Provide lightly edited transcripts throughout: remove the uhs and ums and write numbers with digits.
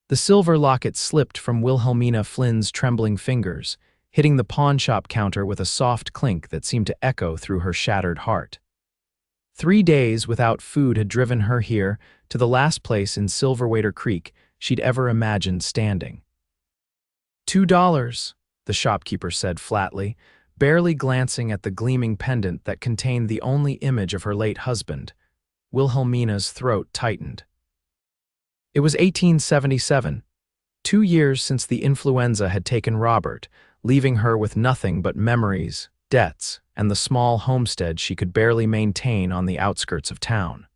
The silver locket slipped from Wilhelmina Flynn's trembling fingers, hitting the pawnshop counter with a soft clink that seemed to echo through her shattered heart. 3 days without food had driven her here, to the last place in Silverwater Creek she'd ever imagined standing. $2, the shopkeeper said flatly, barely glancing at the gleaming pendant that contained the only image of her late husband. Wilhelmina's throat tightened. It was 1877, 2 years since the influenza had taken Robert, leaving her with nothing but memories, debts, and the small homestead she could barely maintain on the outskirts of town.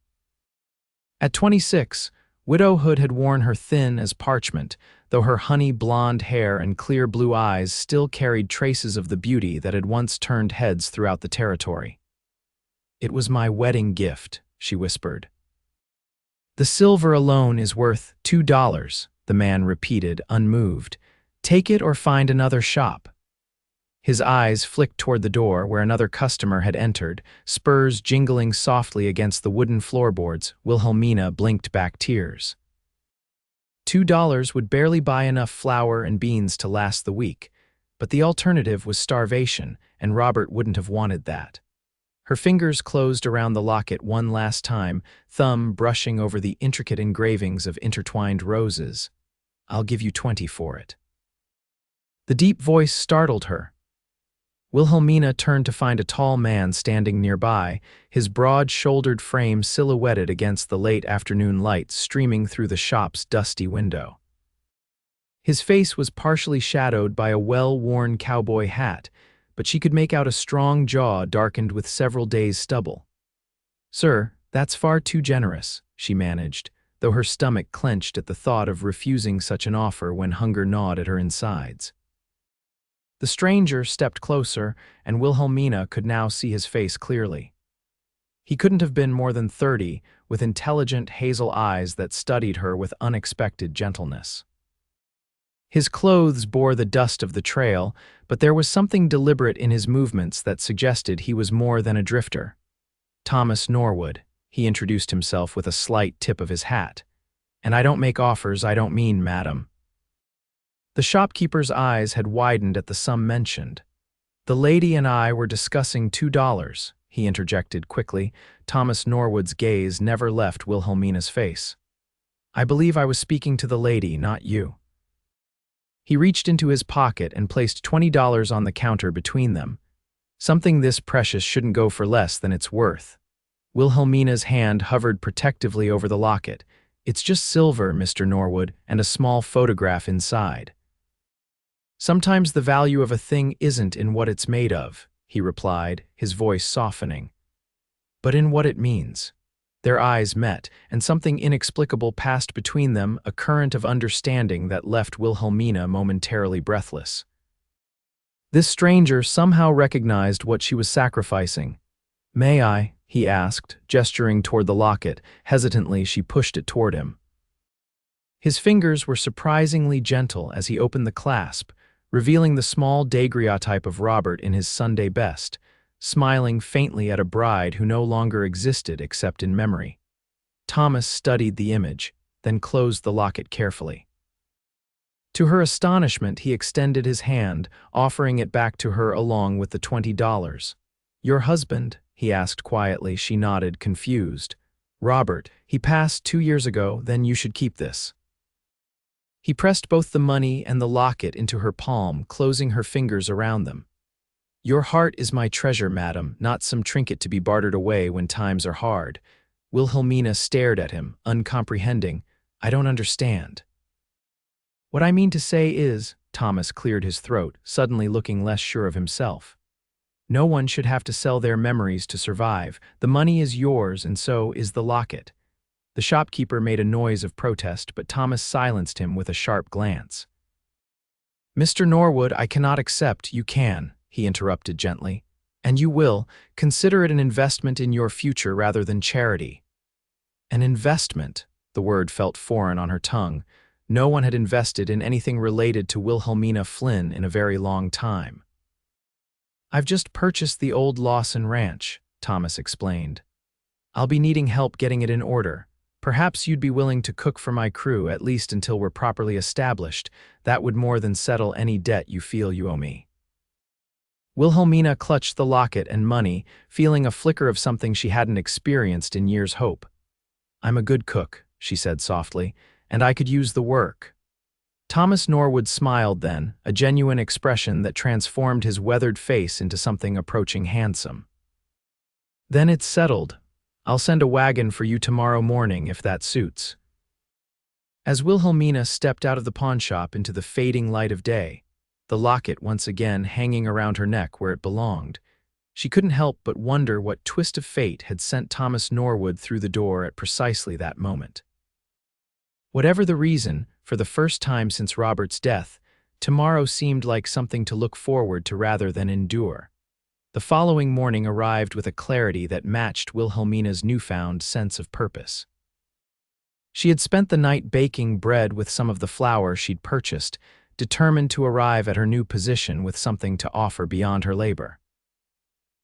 At 26, widowhood had worn her thin as parchment, though her honey blonde hair and clear blue eyes still carried traces of the beauty that had once turned heads throughout the territory. "It was my wedding gift," she whispered. "The silver alone is worth $2, the man repeated, unmoved. "Take it or find another shop." His eyes flicked toward the door where another customer had entered, spurs jingling softly against the wooden floorboards. Wilhelmina blinked back tears. $2 would barely buy enough flour and beans to last the week, but the alternative was starvation, and Robert wouldn't have wanted that. Her fingers closed around the locket one last time, thumb brushing over the intricate engravings of intertwined roses. "I'll give you 20 for it." The deep voice startled her. Wilhelmina turned to find a tall man standing nearby, his broad-shouldered frame silhouetted against the late afternoon light streaming through the shop's dusty window. His face was partially shadowed by a well-worn cowboy hat, but she could make out a strong jaw darkened with several days' stubble. "Sir, that's far too generous," she managed, though her stomach clenched at the thought of refusing such an offer when hunger gnawed at her insides. The stranger stepped closer, and Wilhelmina could now see his face clearly. He couldn't have been more than 30, with intelligent hazel eyes that studied her with unexpected gentleness. His clothes bore the dust of the trail, but there was something deliberate in his movements that suggested he was more than a drifter. "Thomas Norwood," he introduced himself with a slight tip of his hat. "And I don't make offers I don't mean, madam." The shopkeeper's eyes had widened at the sum mentioned. "The lady and I were discussing $2, he interjected quickly. Thomas Norwood's gaze never left Wilhelmina's face. "I believe I was speaking to the lady, not you." He reached into his pocket and placed $20 on the counter between them. Something this precious shouldn't go for less than it's worth. Wilhelmina's hand hovered protectively over the locket. "It's just silver, Mr. Norwood, and a small photograph inside." "Sometimes the value of a thing isn't in what it's made of," he replied, his voice softening, "but in what it means." Their eyes met, and something inexplicable passed between them, a current of understanding that left Wilhelmina momentarily breathless. This stranger somehow recognized what she was sacrificing. "May I?" he asked, gesturing toward the locket. Hesitantly, she pushed it toward him. His fingers were surprisingly gentle as he opened the clasp, revealing the small daguerreotype of Robert in his Sunday best, smiling faintly at a bride who no longer existed except in memory. Thomas studied the image, then closed the locket carefully. To her astonishment, he extended his hand, offering it back to her along with the $20. "Your husband?" he asked quietly. She nodded, confused. "Robert. He passed 2 years ago, then you should keep this." He pressed both the money and the locket into her palm, closing her fingers around them. "Your heart is my treasure, madam, not some trinket to be bartered away when times are hard." Wilhelmina stared at him, uncomprehending. "I don't understand." "What I mean to say is," Thomas cleared his throat, suddenly looking less sure of himself, "no one should have to sell their memories to survive. The money is yours, and so is the locket." The shopkeeper made a noise of protest, but Thomas silenced him with a sharp glance. "Mr. Norwood, I cannot accept." "You can," he interrupted gently. "And you will. Consider it an investment in your future rather than charity." An investment? The word felt foreign on her tongue. No one had invested in anything related to Wilhelmina Flynn in a very long time. "I've just purchased the old Lawson Ranch," Thomas explained. "I'll be needing help getting it in order. Perhaps you'd be willing to cook for my crew, at least until we're properly established. That would more than settle any debt you feel you owe me." Wilhelmina clutched the locket and money, feeling a flicker of something she hadn't experienced in years' hope. "I'm a good cook," she said softly, "and I could use the work." Thomas Norwood smiled then, a genuine expression that transformed his weathered face into something approaching handsome. "Then it's settled. I'll send a wagon for you tomorrow morning if that suits." As Wilhelmina stepped out of the pawnshop into the fading light of day, the locket once again hanging around her neck where it belonged, she couldn't help but wonder what twist of fate had sent Thomas Norwood through the door at precisely that moment. Whatever the reason, for the first time since Robert's death, tomorrow seemed like something to look forward to rather than endure. The following morning arrived with a clarity that matched Wilhelmina's newfound sense of purpose. She had spent the night baking bread with some of the flour she'd purchased, determined to arrive at her new position with something to offer beyond her labor.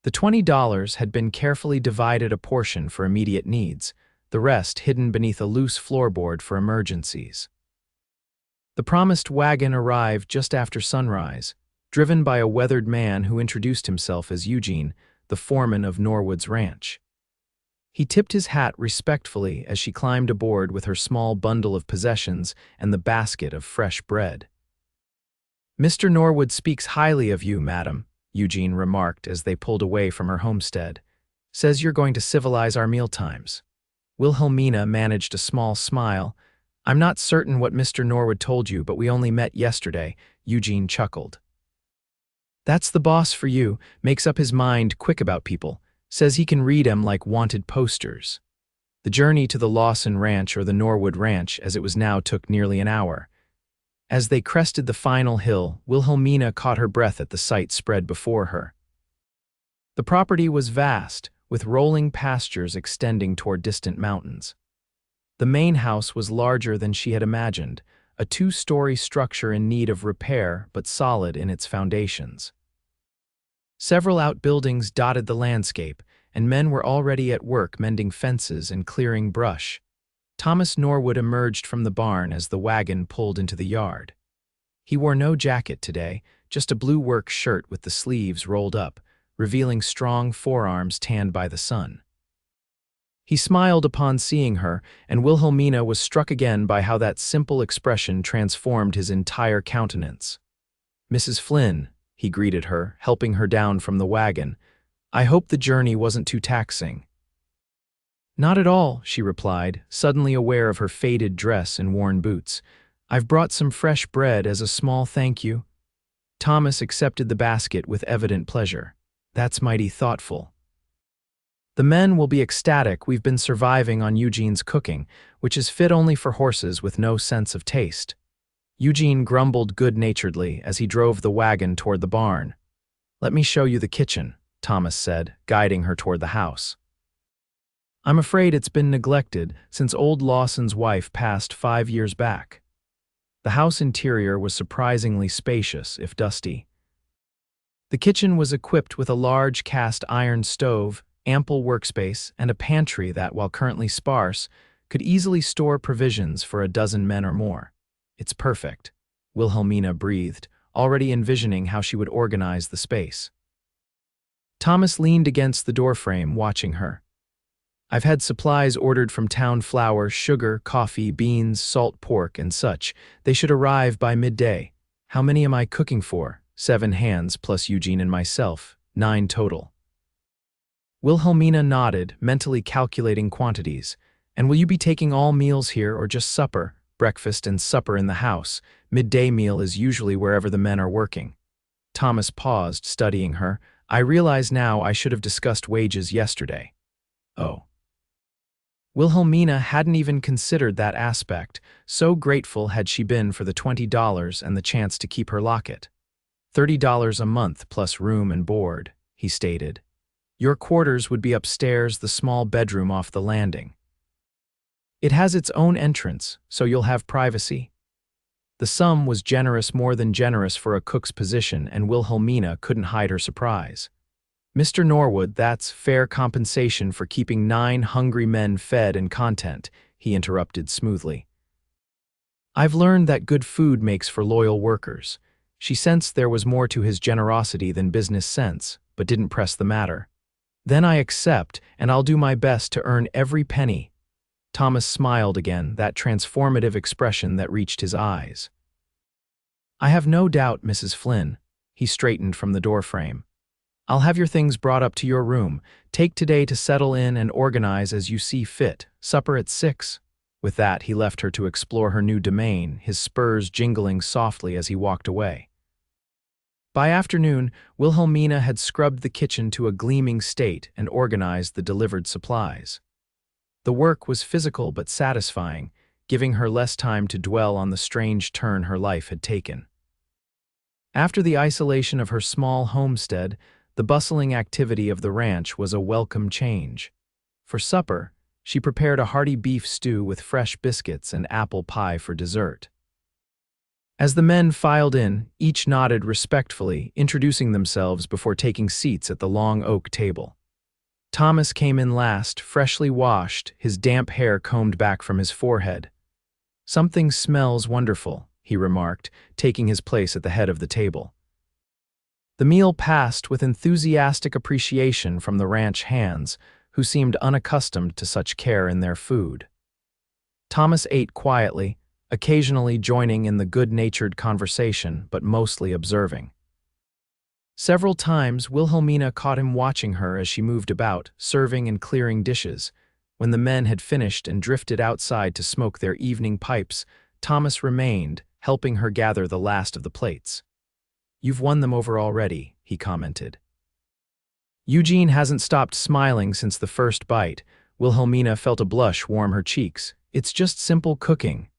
The $20 had been carefully divided a portion for immediate needs, the rest hidden beneath a loose floorboard for emergencies. The promised wagon arrived just after sunrise, driven by a weathered man who introduced himself as Eugene, the foreman of Norwood's ranch. He tipped his hat respectfully as she climbed aboard with her small bundle of possessions and the basket of fresh bread. "Mr. Norwood speaks highly of you, madam," Eugene remarked as they pulled away from her homestead. "Says you're going to civilize our mealtimes." Wilhelmina managed a small smile. "I'm not certain what Mr. Norwood told you, but we only met yesterday," Eugene chuckled. "That's the boss for you, makes up his mind quick about people, says he can read 'em like wanted posters." The journey to the Lawson Ranch, or the Norwood Ranch as it was now, took nearly an hour. As they crested the final hill, Wilhelmina caught her breath at the sight spread before her. The property was vast, with rolling pastures extending toward distant mountains. The main house was larger than she had imagined, a two-story structure in need of repair but solid in its foundations. Several outbuildings dotted the landscape, and men were already at work mending fences and clearing brush. Thomas Norwood emerged from the barn as the wagon pulled into the yard. He wore no jacket today, just a blue work shirt with the sleeves rolled up, revealing strong forearms tanned by the sun. He smiled upon seeing her, and Wilhelmina was struck again by how that simple expression transformed his entire countenance. "Mrs. Flynn," he greeted her, helping her down from the wagon. "I hope the journey wasn't too taxing." "Not at all," she replied, suddenly aware of her faded dress and worn boots. "I've brought some fresh bread as a small thank you." Thomas accepted the basket with evident pleasure. "That's mighty thoughtful." "The men will be ecstatic. We've been surviving on Eugene's cooking, which is fit only for horses with no sense of taste." Eugene grumbled good-naturedly as he drove the wagon toward the barn. "Let me show you the kitchen," Thomas said, guiding her toward the house. "I'm afraid it's been neglected since old Lawson's wife passed 5 years back." The house interior was surprisingly spacious, if dusty. The kitchen was equipped with a large cast iron stove, ample workspace, and a pantry that, while currently sparse, could easily store provisions for a dozen men or more. "It's perfect," Wilhelmina breathed, already envisioning how she would organize the space. Thomas leaned against the doorframe, watching her. "I've had supplies ordered from town: flour, sugar, coffee, beans, salt pork, and such. They should arrive by midday. How many am I cooking for?" 7 hands plus Eugene and myself, 9 total. Wilhelmina nodded, mentally calculating quantities. "And will you be taking all meals here or just supper? Breakfast and supper in the house. Midday meal is usually wherever the men are working." Thomas paused, studying her. "I realize now I should have discussed wages yesterday." "Oh." Wilhelmina hadn't even considered that aspect, so grateful had she been for the $20 and the chance to keep her locket. $30 a month plus room and board, he stated. "Your quarters would be upstairs, the small bedroom off the landing. It has its own entrance, so you'll have privacy." The sum was generous, more than generous for a cook's position, and Wilhelmina couldn't hide her surprise. "Mr. Norwood, that's fair compensation for keeping 9 hungry men fed and content," he interrupted smoothly. I've learned that good food makes for loyal workers. She sensed there was more to his generosity than business sense, but didn't press the matter. Then I accept, and I'll do my best to earn every penny. Thomas smiled again, that transformative expression that reached his eyes. I have no doubt, Mrs. Flynn. He straightened from the doorframe. I'll have your things brought up to your room. Take today to settle in and organize as you see fit. Supper at 6. With that, he left her to explore her new domain, his spurs jingling softly as he walked away. By afternoon, Wilhelmina had scrubbed the kitchen to a gleaming state and organized the delivered supplies. The work was physical but satisfying, giving her less time to dwell on the strange turn her life had taken. After the isolation of her small homestead, the bustling activity of the ranch was a welcome change. For supper, she prepared a hearty beef stew with fresh biscuits and apple pie for dessert. As the men filed in, each nodded respectfully, introducing themselves before taking seats at the long oak table. Thomas came in last, freshly washed, his damp hair combed back from his forehead. "Something smells wonderful," he remarked, taking his place at the head of the table. The meal passed with enthusiastic appreciation from the ranch hands, who seemed unaccustomed to such care in their food. Thomas ate quietly, occasionally joining in the good-natured conversation, but mostly observing. Several times, Wilhelmina caught him watching her as she moved about, serving and clearing dishes. When the men had finished and drifted outside to smoke their evening pipes, Thomas remained, helping her gather the last of the plates. "You've won them over already," he commented. Eugene hasn't stopped smiling since the first bite. Wilhelmina felt a blush warm her cheeks. "It's just simple cooking."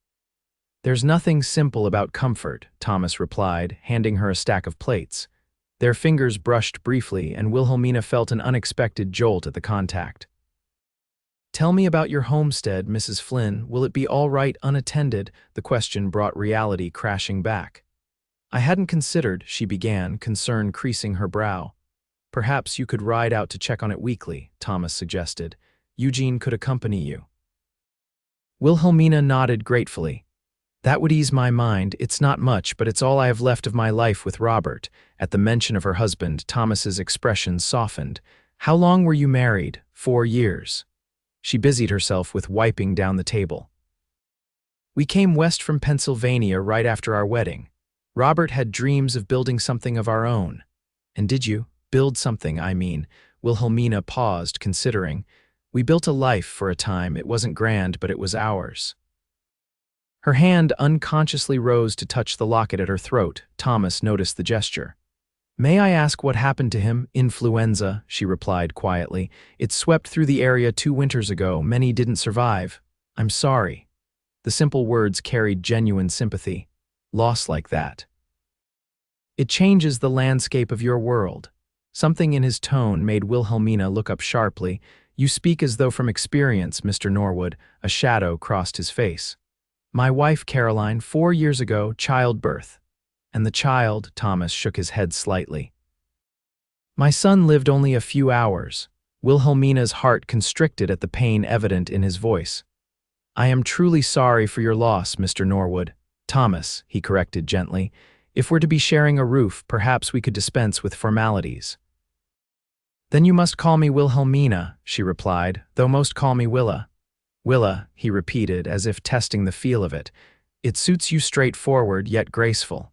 "There's nothing simple about comfort," Thomas replied, handing her a stack of plates. Their fingers brushed briefly, and Wilhelmina felt an unexpected jolt at the contact. "Tell me about your homestead, Mrs. Flynn. Will it be all right unattended?" The question brought reality crashing back. "I hadn't considered," she began, concern creasing her brow. "Perhaps you could ride out to check on it weekly," Thomas suggested. "Eugene could accompany you." Wilhelmina nodded gratefully. "That would ease my mind. It's not much, but it's all I have left of my life with Robert." At the mention of her husband, Thomas's expression softened. "How long were you married?" 4 years. She busied herself with wiping down the table. "We came west from Pennsylvania right after our wedding. Robert had dreams of building something of our own." "And did you? Build something, I mean." Wilhelmina paused, considering. "We built a life for a time. It wasn't grand, but it was ours." Her hand unconsciously rose to touch the locket at her throat. Thomas noticed the gesture. "May I ask what happened to him?" "Influenza," she replied quietly. "It swept through the area 2 winters ago. Many didn't survive." "I'm sorry." The simple words carried genuine sympathy. "Loss like that. It changes the landscape of your world." Something in his tone made Wilhelmina look up sharply. "You speak as though from experience, Mr. Norwood." A shadow crossed his face. "My wife, Caroline, 4 years ago, childbirth." "And the child?" Thomas shook his head slightly. "My son lived only a few hours." Wilhelmina's heart constricted at the pain evident in his voice. "I am truly sorry for your loss, Mr. Norwood." "Thomas," he corrected gently, "if we're to be sharing a roof, perhaps we could dispense with formalities." "Then you must call me Wilhelmina," she replied, "though most call me Willa." "Willa," he repeated, as if testing the feel of it. "It suits you, straightforward, yet graceful."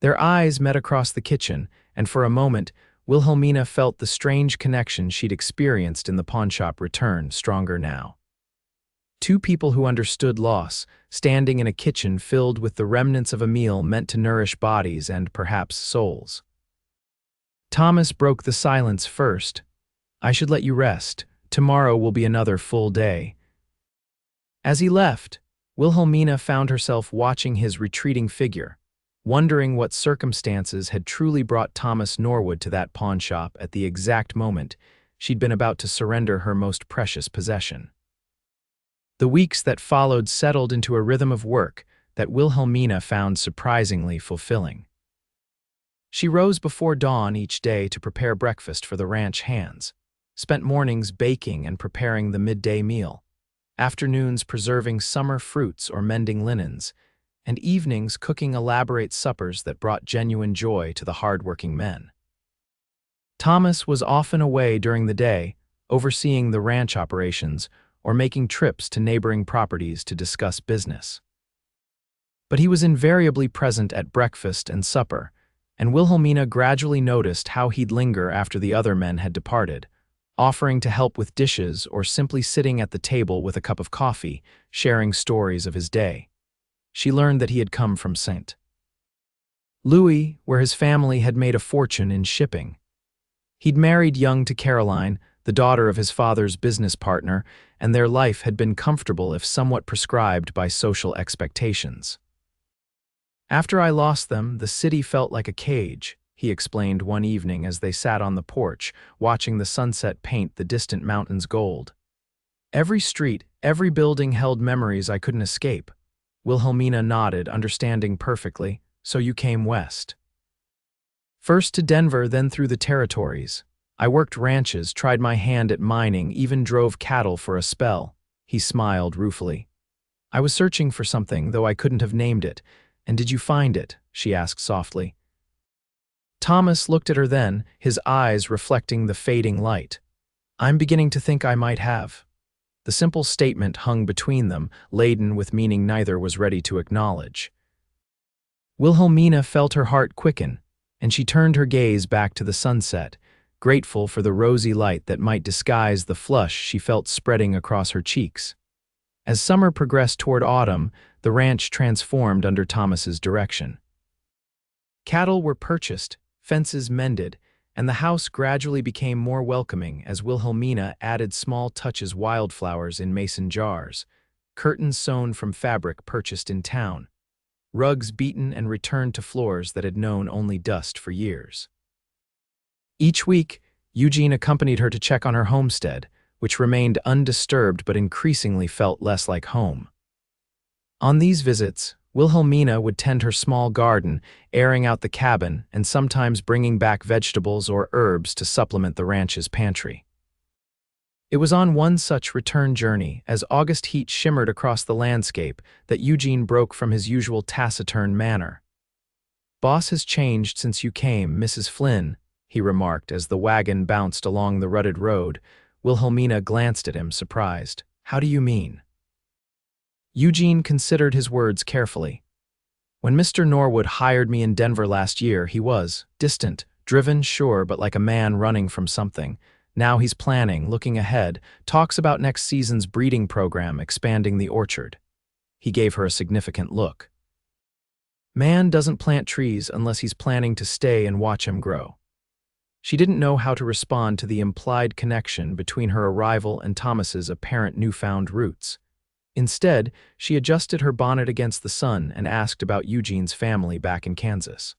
Their eyes met across the kitchen, and for a moment, Wilhelmina felt the strange connection she'd experienced in the pawnshop return, stronger now. Two people who understood loss, standing in a kitchen filled with the remnants of a meal meant to nourish bodies and perhaps souls. Thomas broke the silence first. "I should let you rest. Tomorrow will be another full day." As he left, Wilhelmina found herself watching his retreating figure, wondering what circumstances had truly brought Thomas Norwood to that pawnshop at the exact moment she'd been about to surrender her most precious possession. The weeks that followed settled into a rhythm of work that Wilhelmina found surprisingly fulfilling. She rose before dawn each day to prepare breakfast for the ranch hands, spent mornings baking and preparing the midday meal. afternoons preserving summer fruits or mending linens, and evenings cooking elaborate suppers that brought genuine joy to the hard-working men. Thomas was often away during the day, overseeing the ranch operations or making trips to neighboring properties to discuss business. But he was invariably present at breakfast and supper, and Wilhelmina gradually noticed how he'd linger after the other men had departed, offering to help with dishes or simply sitting at the table with a cup of coffee, sharing stories of his day. She learned that he had come from St. Louis, where his family had made a fortune in shipping. He'd married young to Caroline, the daughter of his father's business partner, and their life had been comfortable if somewhat prescribed by social expectations. "After I lost them, the city felt like a cage," he explained one evening as they sat on the porch, watching the sunset paint the distant mountains gold. "Every street, every building held memories I couldn't escape." Wilhelmina nodded, understanding perfectly. "So you came west." "First to Denver, then through the territories. I worked ranches, tried my hand at mining, even drove cattle for a spell." He smiled ruefully. "I was searching for something, though I couldn't have named it. And did you find it?" she asked softly. Thomas looked at her then, his eyes reflecting the fading light. "I'm beginning to think I might have." The simple statement hung between them, laden with meaning neither was ready to acknowledge. Wilhelmina felt her heart quicken, and she turned her gaze back to the sunset, grateful for the rosy light that might disguise the flush she felt spreading across her cheeks. As summer progressed toward autumn, the ranch transformed under Thomas's direction. Cattle were purchased, fences mended, and the house gradually became more welcoming as Wilhelmina added small touches: wildflowers in mason jars, curtains sewn from fabric purchased in town, rugs beaten and returned to floors that had known only dust for years. Each week, Eugene accompanied her to check on her homestead, which remained undisturbed but increasingly felt less like home. On these visits, Wilhelmina would tend her small garden, airing out the cabin and sometimes bringing back vegetables or herbs to supplement the ranch's pantry. It was on one such return journey, as August heat shimmered across the landscape, that Eugene broke from his usual taciturn manner. "Boss has changed since you came, Mrs. Flynn," he remarked as the wagon bounced along the rutted road. Wilhelmina glanced at him, surprised. "How do you mean?" Eugene considered his words carefully. "When Mr. Norwood hired me in Denver last year, he was distant, driven, sure, but like a man running from something. Now he's planning, looking ahead, talks about next season's breeding program, expanding the orchard." He gave her a significant look. "Man doesn't plant trees unless he's planning to stay and watch them grow." She didn't know how to respond to the implied connection between her arrival and Thomas's apparent newfound roots. Instead, she adjusted her bonnet against the sun and asked about Eugene's family back in Kansas.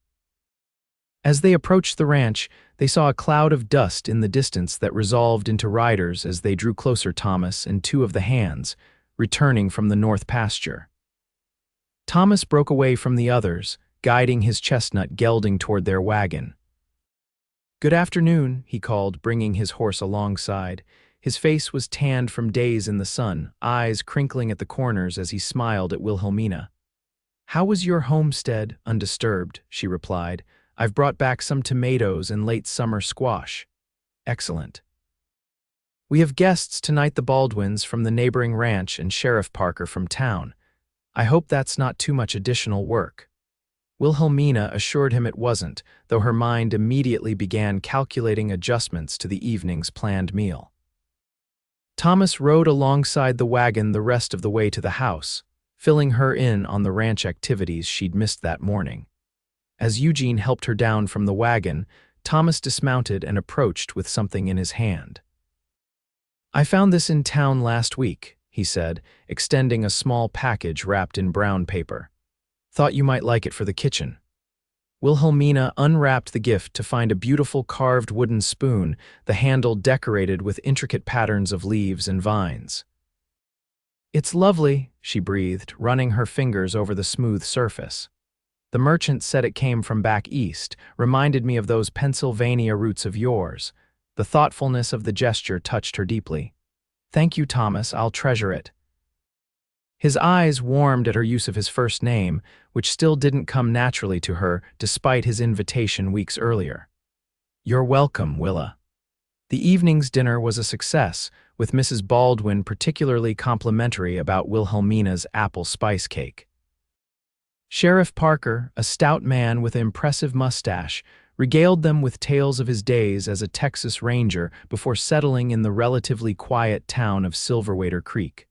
As they approached the ranch, they saw a cloud of dust in the distance that resolved into riders as they drew closer: Thomas and two of the hands, returning from the north pasture. Thomas broke away from the others, guiding his chestnut gelding toward their wagon. "Good afternoon," he called, bringing his horse alongside. His face was tanned from days in the sun, eyes crinkling at the corners as he smiled at Wilhelmina. "How was your homestead?" "Undisturbed," she replied. "I've brought back some tomatoes and late summer squash." "Excellent." "We have guests tonight, the Baldwins from the neighboring ranch and Sheriff Parker from town. I hope that's not too much additional work." Wilhelmina assured him it wasn't, though her mind immediately began calculating adjustments to the evening's planned meal. Thomas rode alongside the wagon the rest of the way to the house, filling her in on the ranch activities she'd missed that morning. As Eugene helped her down from the wagon, Thomas dismounted and approached with something in his hand. "I found this in town last week," he said, extending a small package wrapped in brown paper. "Thought you might like it for the kitchen." Wilhelmina unwrapped the gift to find a beautiful carved wooden spoon, the handle decorated with intricate patterns of leaves and vines. "It's lovely," she breathed, running her fingers over the smooth surface. "The merchant said it came from back east, reminded me of those Pennsylvania roots of yours." The thoughtfulness of the gesture touched her deeply. "Thank you, Thomas, I'll treasure it." His eyes warmed at her use of his first name, which still didn't come naturally to her despite his invitation weeks earlier. "You're welcome, Willa." The evening's dinner was a success, with Mrs. Baldwin particularly complimentary about Wilhelmina's apple spice cake. Sheriff Parker, a stout man with an impressive mustache, regaled them with tales of his days as a Texas Ranger before settling in the relatively quiet town of Silverwater Creek.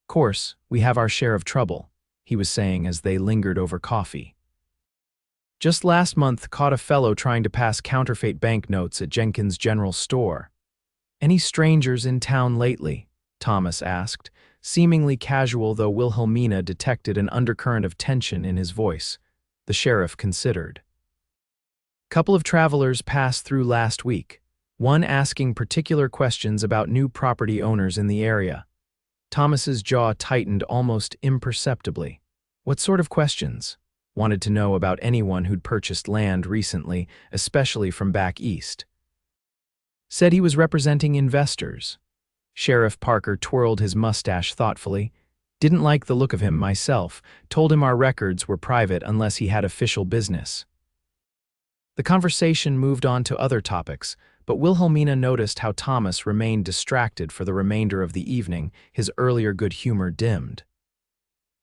"Course, we have our share of trouble," he was saying as they lingered over coffee. "Just last month caught a fellow trying to pass counterfeit banknotes at Jenkins' General Store." "Any strangers in town lately?" Thomas asked, seemingly casual though Wilhelmina detected an undercurrent of tension in his voice. The sheriff considered. "Couple of travelers passed through last week, one asking particular questions about new property owners in the area." Thomas's jaw tightened almost imperceptibly. "What sort of questions?" "Wanted to know about anyone who'd purchased land recently, especially from back east." "Said he was representing investors." Sheriff Parker twirled his mustache thoughtfully. "Didn't like the look of him myself, told him our records were private unless he had official business." The conversation moved on to other topics, but Wilhelmina noticed how Thomas remained distracted for the remainder of the evening, his earlier good humor dimmed.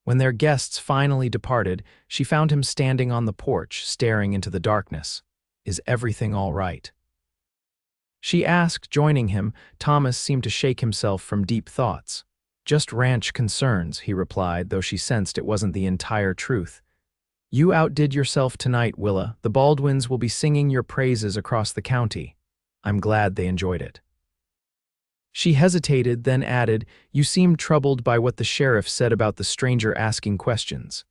When their guests finally departed, she found him standing on the porch, staring into the darkness. "Is everything all right?" she asked, joining him. Thomas seemed to shake himself from deep thoughts. "Just ranch concerns," he replied, though she sensed it wasn't the entire truth. "You outdid yourself tonight, Willa. The Baldwins will be singing your praises across the county." "I'm glad they enjoyed it." She hesitated, then added, "You seemed troubled by what the sheriff said about the stranger asking questions."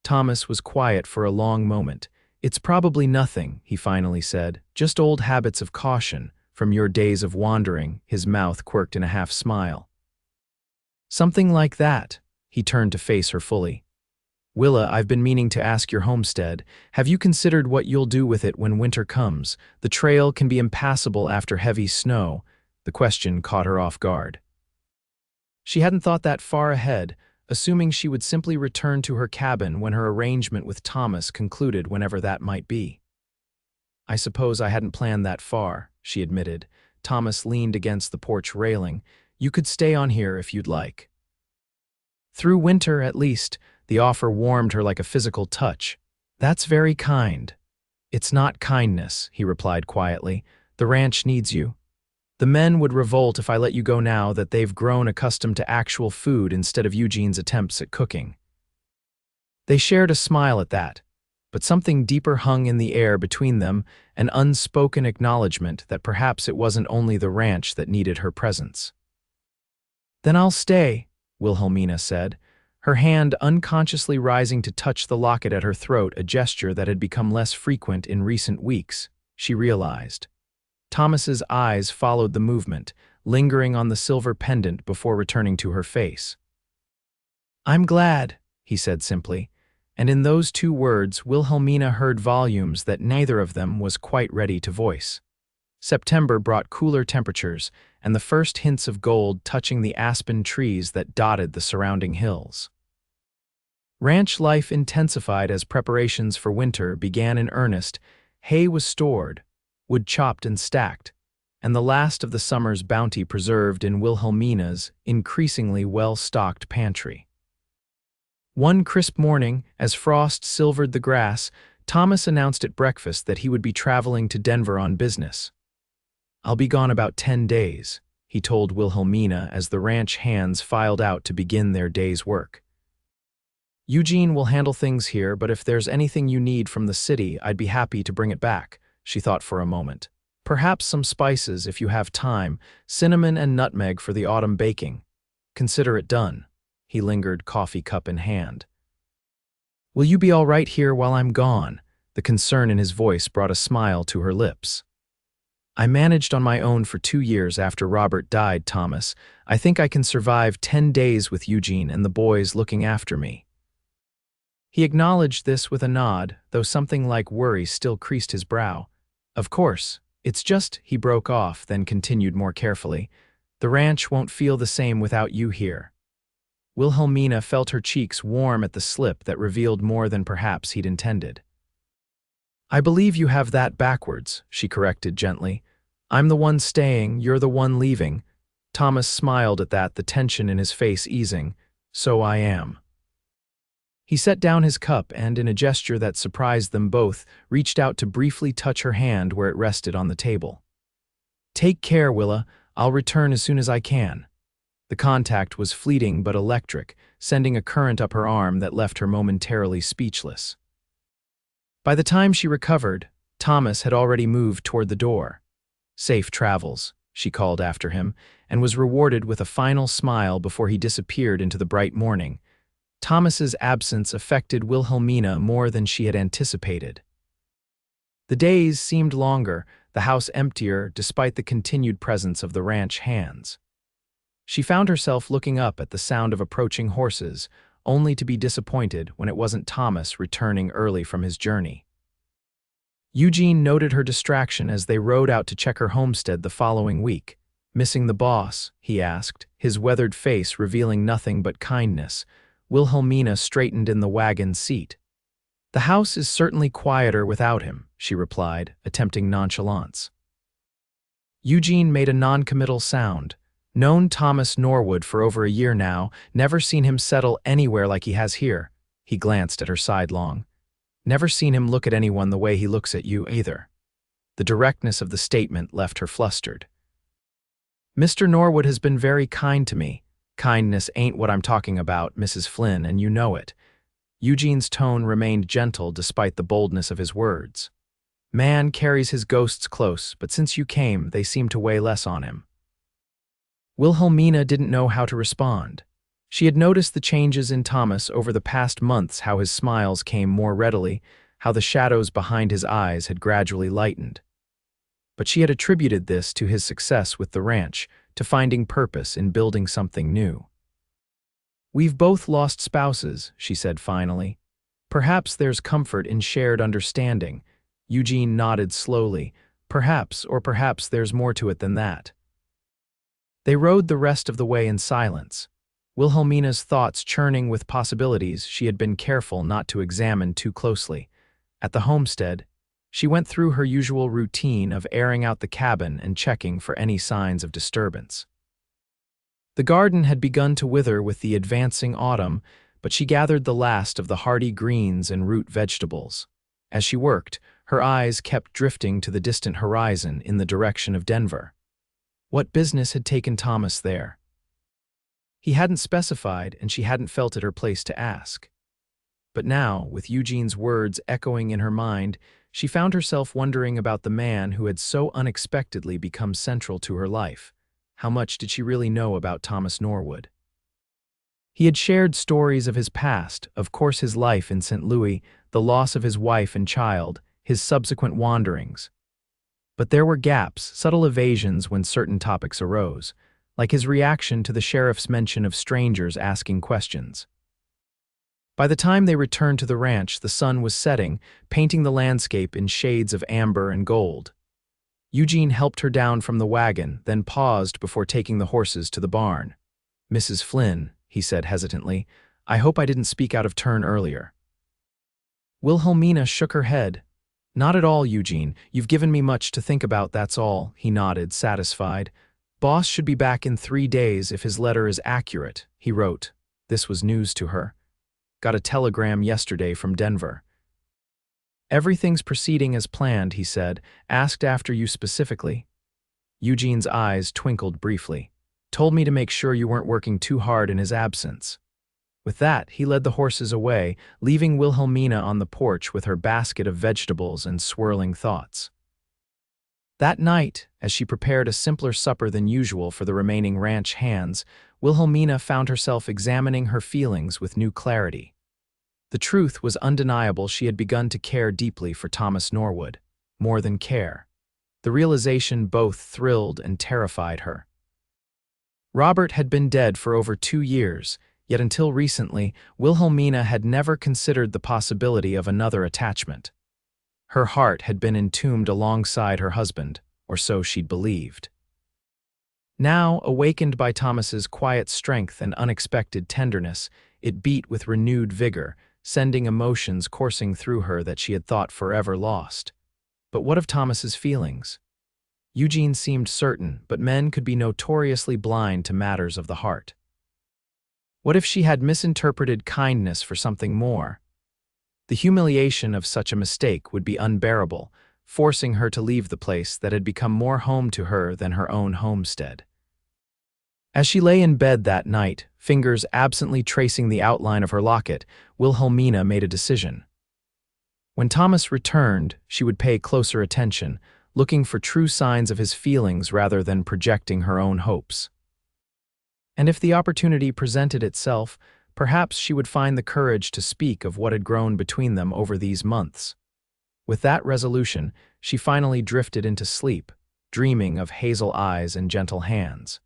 Thomas was quiet for a long moment. "It's probably nothing," he finally said. "Just old habits of caution, from your days of wandering." His mouth quirked in a half-smile. "Something like that." He turned to face her fully. "Willa, I've been meaning to ask your homestead. Have you considered what you'll do with it when winter comes? The trail can be impassable after heavy snow." The question caught her off guard. She hadn't thought that far ahead, assuming she would simply return to her cabin when her arrangement with Thomas concluded, whenever that might be. "I suppose I hadn't planned that far," she admitted. Thomas leaned against the porch railing. "You could stay on here if you'd like." "Through winter, at least." The offer warmed her like a physical touch. "That's very kind." "It's not kindness," he replied quietly. "The ranch needs you. The men would revolt if I let you go now that they've grown accustomed to actual food instead of Eugene's attempts at cooking." They shared a smile at that, but something deeper hung in the air between them, an unspoken acknowledgement that perhaps it wasn't only the ranch that needed her presence. "Then I'll stay," Wilhelmina said, her hand unconsciously rising to touch the locket at her throat, a gesture that had become less frequent in recent weeks, she realized. Thomas's eyes followed the movement, lingering on the silver pendant before returning to her face. "I'm glad," he said simply, and in those two words Wilhelmina heard volumes that neither of them was quite ready to voice. September brought cooler temperatures and the first hints of gold touching the aspen trees that dotted the surrounding hills. Ranch life intensified as preparations for winter began in earnest. Hay was stored, wood chopped and stacked, and the last of the summer's bounty preserved in Wilhelmina's increasingly well-stocked pantry. One crisp morning, as frost silvered the grass, Thomas announced at breakfast that he would be traveling to Denver on business. "I'll be gone about 10 days, he told Wilhelmina as the ranch hands filed out to begin their day's work. "Eugene will handle things here, but if there's anything you need from the city, I'd be happy to bring it back," she thought for a moment. "Perhaps some spices if you have time, cinnamon and nutmeg for the autumn baking. Consider it done." He lingered, coffee cup in hand. "Will you be all right here while I'm gone?" The concern in his voice brought a smile to her lips. "I managed on my own for 2 years after Robert died, Thomas. I think I can survive 10 days with Eugene and the boys looking after me." He acknowledged this with a nod, though something like worry still creased his brow. "Of course, it's just," he broke off, then continued more carefully, "the ranch won't feel the same without you here." Wilhelmina felt her cheeks warm at the slip that revealed more than perhaps he'd intended. "I believe you have that backwards," she corrected gently. "I'm the one staying, you're the one leaving." Thomas smiled at that, the tension in his face easing. "So I am." He set down his cup and, in a gesture that surprised them both, reached out to briefly touch her hand where it rested on the table. "Take care, Willa. I'll return as soon as I can." The contact was fleeting but electric, sending a current up her arm that left her momentarily speechless. By the time she recovered, Thomas had already moved toward the door. "Safe travels," she called after him, and was rewarded with a final smile before he disappeared into the bright morning. Thomas's absence affected Wilhelmina more than she had anticipated. The days seemed longer, the house emptier despite the continued presence of the ranch hands. She found herself looking up at the sound of approaching horses, only to be disappointed when it wasn't Thomas returning early from his journey. Eugene noted her distraction as they rode out to check her homestead the following week. "Missing the boss?" he asked, his weathered face revealing nothing but kindness. Wilhelmina straightened in the wagon seat. "The house is certainly quieter without him," she replied, attempting nonchalance. Eugene made a noncommittal sound. Known Thomas Norwood for over a year now, never seen him settle anywhere like he has here. He glanced at her sidelong. "Never seen him look at anyone the way he looks at you, either." The directness of the statement left her flustered. "Mr. Norwood has been very kind to me." "Kindness ain't what I'm talking about, Mrs. Flynn, and you know it." Eugene's tone remained gentle despite the boldness of his words. "Man carries his ghosts close, but since you came, they seem to weigh less on him." Wilhelmina didn't know how to respond. She had noticed the changes in Thomas over the past months, how his smiles came more readily, how the shadows behind his eyes had gradually lightened. But she had attributed this to his success with the ranch, to finding purpose in building something new. "We've both lost spouses," she said finally. "Perhaps there's comfort in shared understanding." Eugene nodded slowly. "Perhaps, or perhaps there's more to it than that." They rode the rest of the way in silence. Wilhelmina's thoughts churning with possibilities she had been careful not to examine too closely. At the homestead, she went through her usual routine of airing out the cabin and checking for any signs of disturbance. The garden had begun to wither with the advancing autumn, but she gathered the last of the hardy greens and root vegetables. As she worked, her eyes kept drifting to the distant horizon in the direction of Denver. What business had taken Thomas there? He hadn't specified, and she hadn't felt it her place to ask. But now, with Eugene's words echoing in her mind, she found herself wondering about the man who had so unexpectedly become central to her life. How much did she really know about Thomas Norwood? He had shared stories of his past, of course his life in St. Louis, the loss of his wife and child, his subsequent wanderings. But there were gaps, subtle evasions when certain topics arose, like his reaction to the sheriff's mention of strangers asking questions. By the time they returned to the ranch, the sun was setting, painting the landscape in shades of amber and gold. Eugene helped her down from the wagon, then paused before taking the horses to the barn. "Mrs. Flynn," he said hesitantly, "I hope I didn't speak out of turn earlier." Wilhelmina shook her head. "Not at all, Eugene. You've given me much to think about, that's all," he nodded, satisfied. "Boss should be back in 3 days if his letter is accurate," he wrote. This was news to her. "Got a telegram yesterday from Denver." "Everything's proceeding as planned," he said. "Asked after you specifically." Eugene's eyes twinkled briefly. "Told me to make sure you weren't working too hard in his absence." With that, he led the horses away, leaving Wilhelmina on the porch with her basket of vegetables and swirling thoughts. That night, as she prepared a simpler supper than usual for the remaining ranch hands, Wilhelmina found herself examining her feelings with new clarity. The truth was undeniable. She had begun to care deeply for Thomas Norwood. More than care. The realization both thrilled and terrified her. Robert had been dead for over 2 years, yet until recently, Wilhelmina had never considered the possibility of another attachment. Her heart had been entombed alongside her husband, or so she'd believed. Now, awakened by Thomas's quiet strength and unexpected tenderness, it beat with renewed vigor, sending emotions coursing through her that she had thought forever lost. But what of Thomas's feelings? Eugene seemed certain, but men could be notoriously blind to matters of the heart. What if she had misinterpreted kindness for something more? The humiliation of such a mistake would be unbearable, forcing her to leave the place that had become more home to her than her own homestead. As she lay in bed that night, fingers absently tracing the outline of her locket, Wilhelmina made a decision. When Thomas returned, she would pay closer attention, looking for true signs of his feelings rather than projecting her own hopes. And if the opportunity presented itself, perhaps she would find the courage to speak of what had grown between them over these months. With that resolution, she finally drifted into sleep, dreaming of hazel eyes and gentle hands.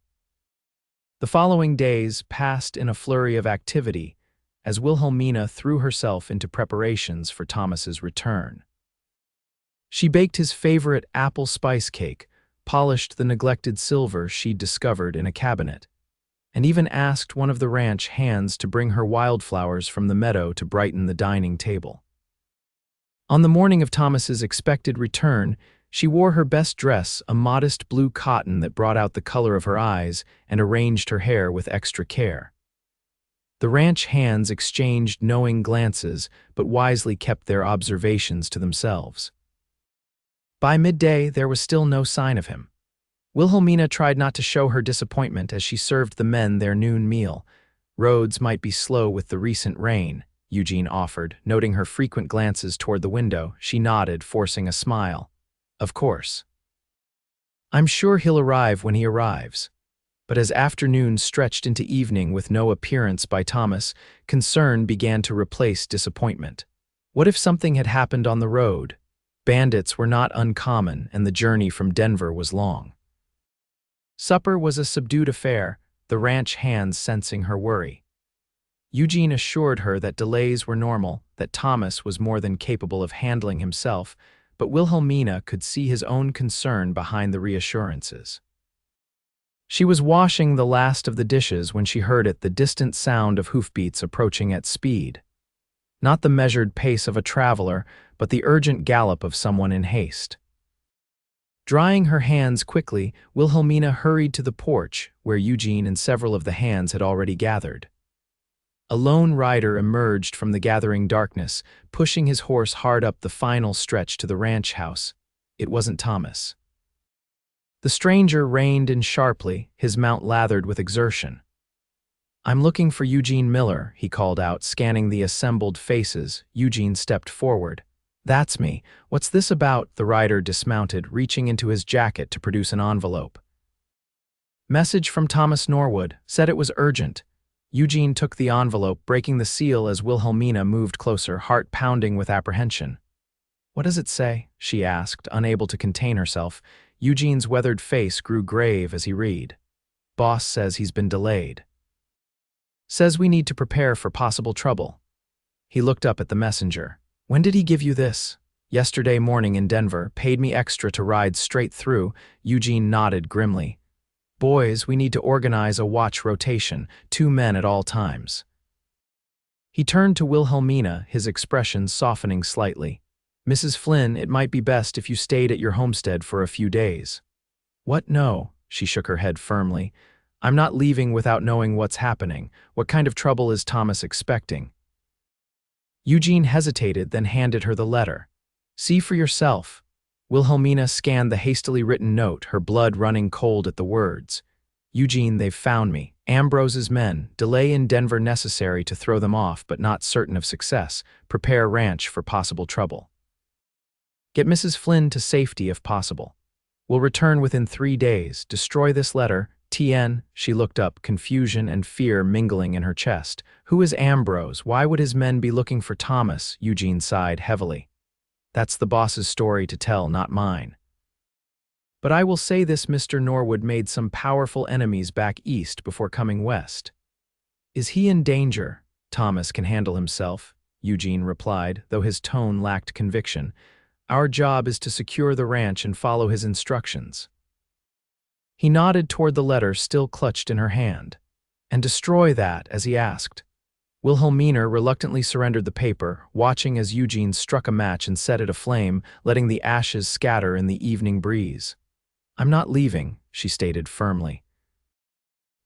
The following days passed in a flurry of activity as Wilhelmina threw herself into preparations for Thomas's return. She baked his favorite apple spice cake, polished the neglected silver she'd discovered in a cabinet, and even asked one of the ranch hands to bring her wildflowers from the meadow to brighten the dining table. On the morning of Thomas's expected return, she wore her best dress, a modest blue cotton that brought out the color of her eyes, and arranged her hair with extra care. The ranch hands exchanged knowing glances, but wisely kept their observations to themselves. By midday, there was still no sign of him. Wilhelmina tried not to show her disappointment as she served the men their noon meal. Roads might be slow with the recent rain, Eugene offered, noting her frequent glances toward the window. She nodded, forcing a smile. Of course. I'm sure he'll arrive when he arrives. But as afternoon stretched into evening with no appearance by Thomas, concern began to replace disappointment. What if something had happened on the road? Bandits were not uncommon, and the journey from Denver was long. Supper was a subdued affair, the ranch hands sensing her worry. Eugene assured her that delays were normal, that Thomas was more than capable of handling himself, but Wilhelmina could see his own concern behind the reassurances. She was washing the last of the dishes when she heard the distant sound of hoofbeats approaching at speed. Not the measured pace of a traveler, but the urgent gallop of someone in haste. Drying her hands quickly, Wilhelmina hurried to the porch, where Eugene and several of the hands had already gathered. A lone rider emerged from the gathering darkness, pushing his horse hard up the final stretch to the ranch house. It wasn't Thomas. The stranger reined in sharply, his mount lathered with exertion. I'm looking for Eugene Miller, he called out, scanning the assembled faces. Eugene stepped forward. That's me. What's this about? The rider dismounted, reaching into his jacket to produce an envelope. Message from Thomas Norwood, said it was urgent. Eugene took the envelope, breaking the seal as Wilhelmina moved closer, heart pounding with apprehension. What does it say? She asked, unable to contain herself. Eugene's weathered face grew grave as he read. Boss says he's been delayed. Says we need to prepare for possible trouble. He looked up at the messenger. When did he give you this? Yesterday morning in Denver, paid me extra to ride straight through. Eugene nodded grimly. Boys, we need to organize a watch rotation, 2 men at all times. He turned to Wilhelmina, his expression softening slightly. Mrs. Flynn, it might be best if you stayed at your homestead for a few days. What? No, she shook her head firmly. I'm not leaving without knowing what's happening. What kind of trouble is Thomas expecting? Eugene hesitated, then handed her the letter. See for yourself. Wilhelmina scanned the hastily written note, her blood running cold at the words. Eugene, they've found me. Ambrose's men. Delay in Denver necessary to throw them off, but not certain of success. Prepare ranch for possible trouble. Get Mrs. Flynn to safety if possible. Will return within 3 days. Destroy this letter. TN, she looked up, confusion and fear mingling in her chest. Who is Ambrose? Why would his men be looking for Thomas? Eugene sighed heavily. That's the boss's story to tell, not mine. But I will say this: Mr. Norwood made some powerful enemies back east before coming west. Is he in danger? Thomas can handle himself, Eugene replied, though his tone lacked conviction. Our job is to secure the ranch and follow his instructions. He nodded toward the letter still clutched in her hand. And destroy that, as he asked. Wilhelmina reluctantly surrendered the paper, watching as Eugene struck a match and set it aflame, letting the ashes scatter in the evening breeze. I'm not leaving, she stated firmly.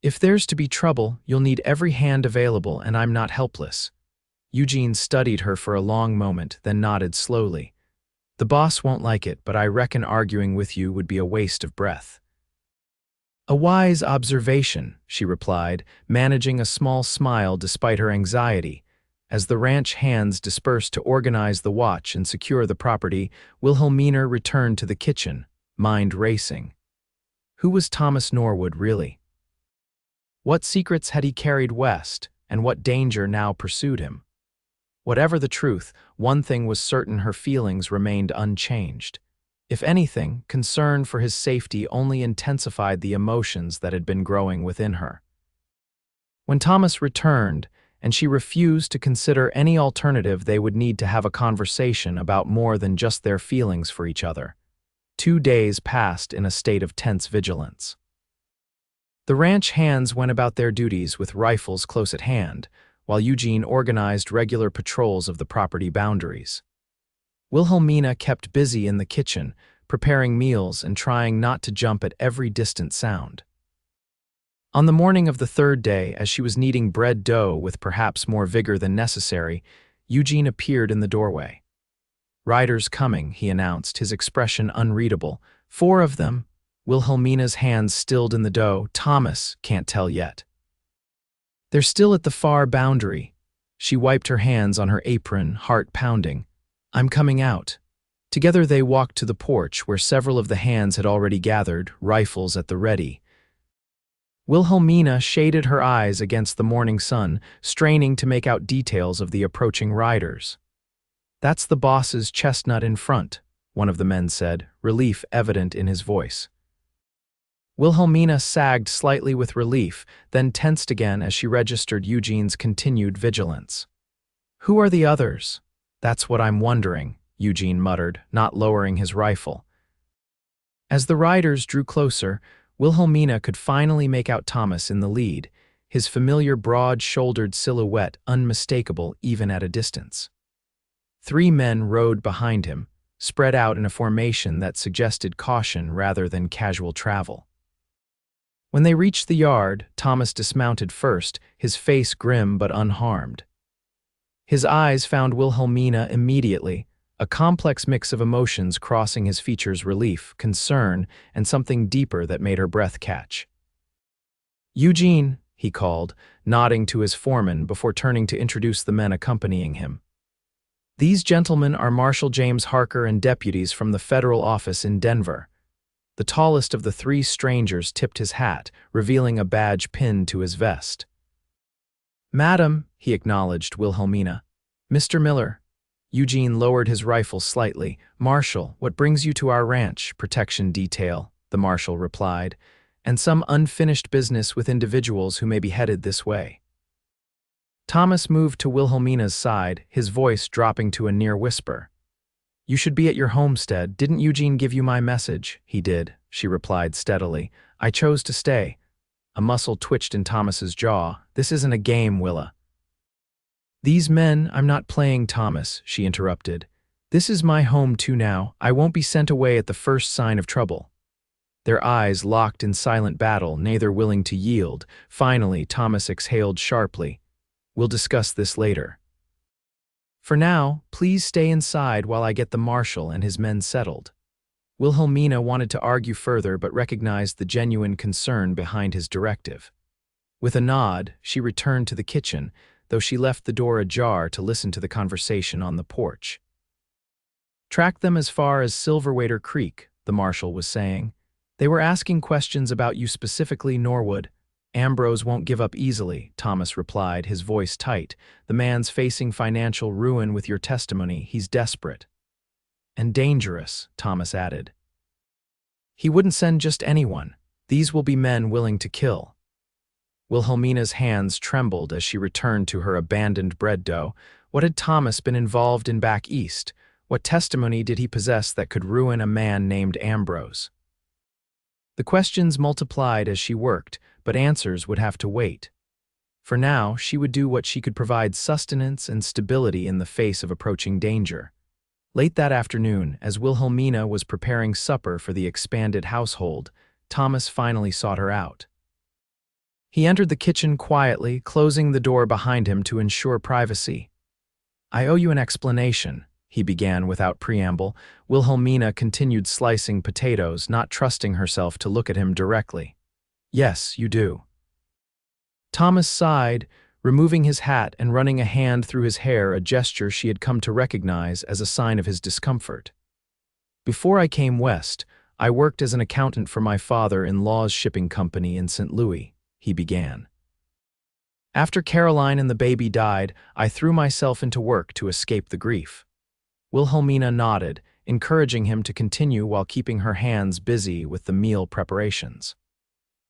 If there's to be trouble, you'll need every hand available, and I'm not helpless. Eugene studied her for a long moment, then nodded slowly. The boss won't like it, but I reckon arguing with you would be a waste of breath. A wise observation, she replied, managing a small smile despite her anxiety. As the ranch hands dispersed to organize the watch and secure the property, Wilhelmina returned to the kitchen, mind racing. Who was Thomas Norwood, really? What secrets had he carried west, and what danger now pursued him? Whatever the truth, one thing was certain: her feelings remained unchanged. If anything, concern for his safety only intensified the emotions that had been growing within her. When Thomas returned, and she refused to consider any alternative, they would need to have a conversation about more than just their feelings for each other. 2 days passed in a state of tense vigilance. The ranch hands went about their duties with rifles close at hand, while Eugene organized regular patrols of the property boundaries. Wilhelmina kept busy in the kitchen, preparing meals and trying not to jump at every distant sound. On the morning of the 3rd day, as she was kneading bread dough with perhaps more vigor than necessary, Eugene appeared in the doorway. "Riders coming," he announced, his expression unreadable. "4 of them." Wilhelmina's hands stilled in the dough. "Thomas, can't tell yet." "They're still at the far boundary." She wiped her hands on her apron, heart pounding. "I'm coming out." Together they walked to the porch, where several of the hands had already gathered, rifles at the ready. Wilhelmina shaded her eyes against the morning sun, straining to make out details of the approaching riders. "That's the boss's chestnut in front," one of the men said, relief evident in his voice. Wilhelmina sagged slightly with relief, then tensed again as she registered Eugene's continued vigilance. "Who are the others?" "That's what I'm wondering," Eugene muttered, not lowering his rifle. As the riders drew closer, Wilhelmina could finally make out Thomas in the lead, his familiar broad-shouldered silhouette unmistakable even at a distance. 3 men rode behind him, spread out in a formation that suggested caution rather than casual travel. When they reached the yard, Thomas dismounted first, his face grim but unharmed. His eyes found Wilhelmina immediately, a complex mix of emotions crossing his features: relief, concern, and something deeper that made her breath catch. "Eugene," he called, nodding to his foreman before turning to introduce the men accompanying him. "These gentlemen are Marshal James Harker and deputies from the federal office in Denver." The tallest of the 3 strangers tipped his hat, revealing a badge pinned to his vest. "Madam," he acknowledged Wilhelmina. "Mr. Miller." Eugene lowered his rifle slightly. "Marshal, what brings you to our ranch?" "Protection detail," the marshal replied, "and some unfinished business with individuals who may be headed this way." Thomas moved to Wilhelmina's side, his voice dropping to a near whisper. "You should be at your homestead. Didn't Eugene give you my message?" "He did," she replied steadily. "I chose to stay." A muscle twitched in Thomas's jaw. "This isn't a game, Willa." "These men, I'm not playing, Thomas," she interrupted. "This is my home too now. I won't be sent away at the first sign of trouble." Their eyes locked in silent battle, neither willing to yield. Finally, Thomas exhaled sharply. "We'll discuss this later. For now, please stay inside while I get the marshal and his men settled." Wilhelmina wanted to argue further but recognized the genuine concern behind his directive. With a nod, she returned to the kitchen, though she left the door ajar to listen to the conversation on the porch. "Track them as far as Silverwater Creek," the marshal was saying. "They were asking questions about you specifically, Norwood." "Ambrose won't give up easily," Thomas replied, his voice tight. "The man's facing financial ruin with your testimony. He's desperate." "And dangerous," Thomas added. "He wouldn't send just anyone. These will be men willing to kill." Wilhelmina's hands trembled as she returned to her abandoned bread dough. What had Thomas been involved in back east? What testimony did he possess that could ruin a man named Ambrose? The questions multiplied as she worked, but answers would have to wait. For now, she would do what she could: provide sustenance and stability in the face of approaching danger. Late that afternoon, as Wilhelmina was preparing supper for the expanded household, Thomas finally sought her out. He entered the kitchen quietly, closing the door behind him to ensure privacy. "I owe you an explanation," he began without preamble. Wilhelmina continued slicing potatoes, not trusting herself to look at him directly. "Yes, you do." Thomas sighed, removing his hat and running a hand through his hair, a gesture she had come to recognize as a sign of his discomfort. "Before I came west, I worked as an accountant for my father-in-law's shipping company in St. Louis," he began. "After Caroline and the baby died, I threw myself into work to escape the grief." Wilhelmina nodded, encouraging him to continue while keeping her hands busy with the meal preparations.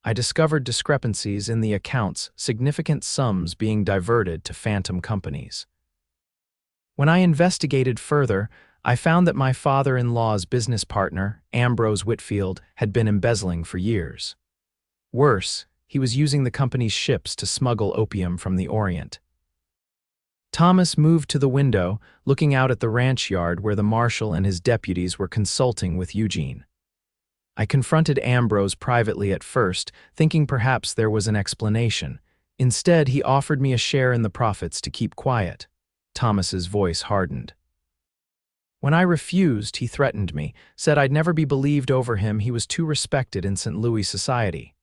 "I discovered discrepancies in the accounts, significant sums being diverted to phantom companies. When I investigated further, I found that my father-in-law's business partner, Ambrose Whitfield, had been embezzling for years. Worse, he was using the company's ships to smuggle opium from the Orient." Thomas moved to the window, looking out at the ranch yard where the marshal and his deputies were consulting with Eugene. "I confronted Ambrose privately at first, thinking perhaps there was an explanation. Instead, he offered me a share in the profits to keep quiet." Thomas's voice hardened. "When I refused, he threatened me, said I'd never be believed over him. He was too respected in St. Louis society."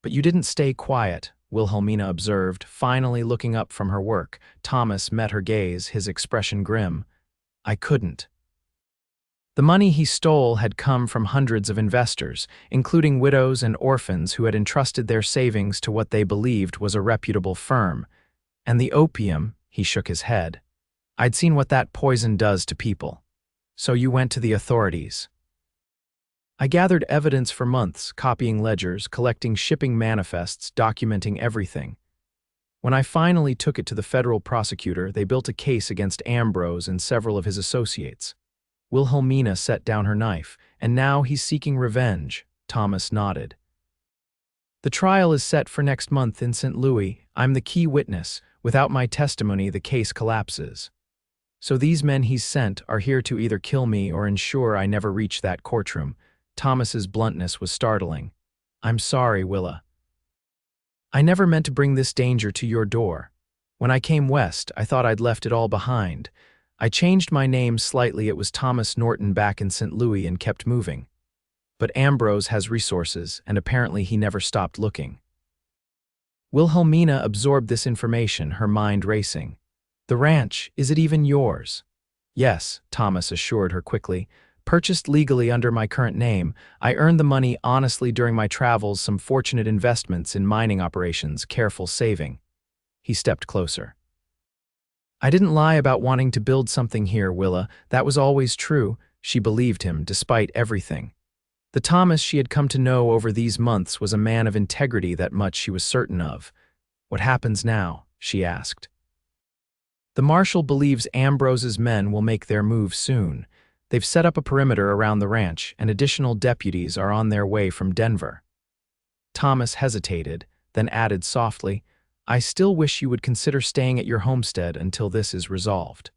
"But you didn't stay quiet," Wilhelmina observed, finally looking up from her work. Thomas met her gaze, his expression grim. "I couldn't." The money he stole had come from hundreds of investors, including widows and orphans who had entrusted their savings to what they believed was a reputable firm. "And the opium," he shook his head. "I'd seen what that poison does to people." "So you went to the authorities?" "I gathered evidence for months, copying ledgers, collecting shipping manifests, documenting everything. When I finally took it to the federal prosecutor, they built a case against Ambrose and several of his associates." Wilhelmina set down her knife. "And now he's seeking revenge," Thomas nodded. "The trial is set for next month in St. Louis. I'm the key witness. Without my testimony, the case collapses. So these men he's sent are here to either kill me or ensure I never reach that courtroom." Thomas's bluntness was startling. "I'm sorry, Willa. I never meant to bring this danger to your door. When I came west, I thought I'd left it all behind. I changed my name slightly. It was Thomas Norton back in St. Louis and kept moving. But Ambrose has resources, and apparently he never stopped looking." Wilhelmina absorbed this information, her mind racing. "The ranch, is it even yours?" "Yes," Thomas assured her quickly. "Purchased legally under my current name. I earned the money honestly during my travels, some fortunate investments in mining operations, careful saving." He stepped closer. "I didn't lie about wanting to build something here, Willa. That was always true." She believed him, despite everything. The Thomas she had come to know over these months was a man of integrity, that much she was certain of. "What happens now?" she asked. "The marshal believes Ambrose's men will make their move soon. They've set up a perimeter around the ranch, and additional deputies are on their way from Denver." Thomas hesitated, then added softly, "I still wish you would consider staying at your homestead until this is resolved."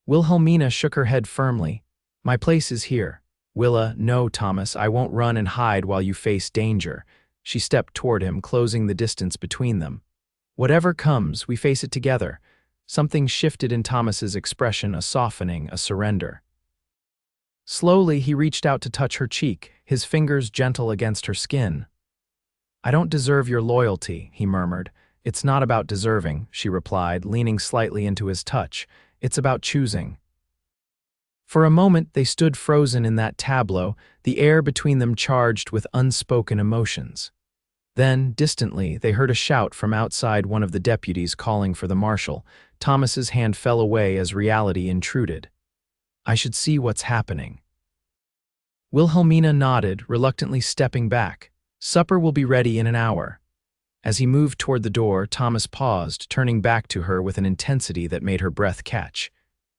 Wilhelmina shook her head firmly. "My place is here." "Willa, no, Thomas, I won't run and hide while you face danger." She stepped toward him, closing the distance between them. "Whatever comes, we face it together." Something shifted in Thomas's expression, a softening, a surrender. Slowly, he reached out to touch her cheek, his fingers gentle against her skin. "I don't deserve your loyalty," he murmured. "It's not about deserving," she replied, leaning slightly into his touch. "It's about choosing." For a moment, they stood frozen in that tableau, the air between them charged with unspoken emotions. Then, distantly, they heard a shout from outside, one of the deputies calling for the marshal. Thomas's hand fell away as reality intruded. "I should see what's happening." Wilhelmina nodded, reluctantly stepping back. "Supper will be ready in an hour." As he moved toward the door, Thomas paused, turning back to her with an intensity that made her breath catch.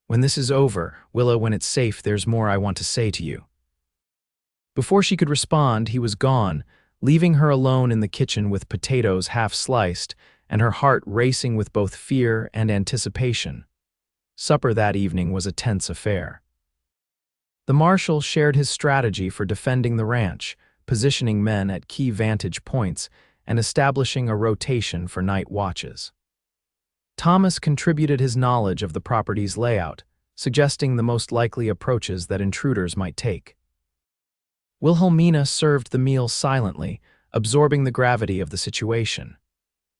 "When this is over, Willa, when it's safe, there's more I want to say to you." Before she could respond, he was gone, leaving her alone in the kitchen with potatoes half sliced and her heart racing with both fear and anticipation. Supper that evening was a tense affair. The marshal shared his strategy for defending the ranch, positioning men at key vantage points and establishing a rotation for night watches. Thomas contributed his knowledge of the property's layout, suggesting the most likely approaches that intruders might take. Wilhelmina served the meal silently, absorbing the gravity of the situation.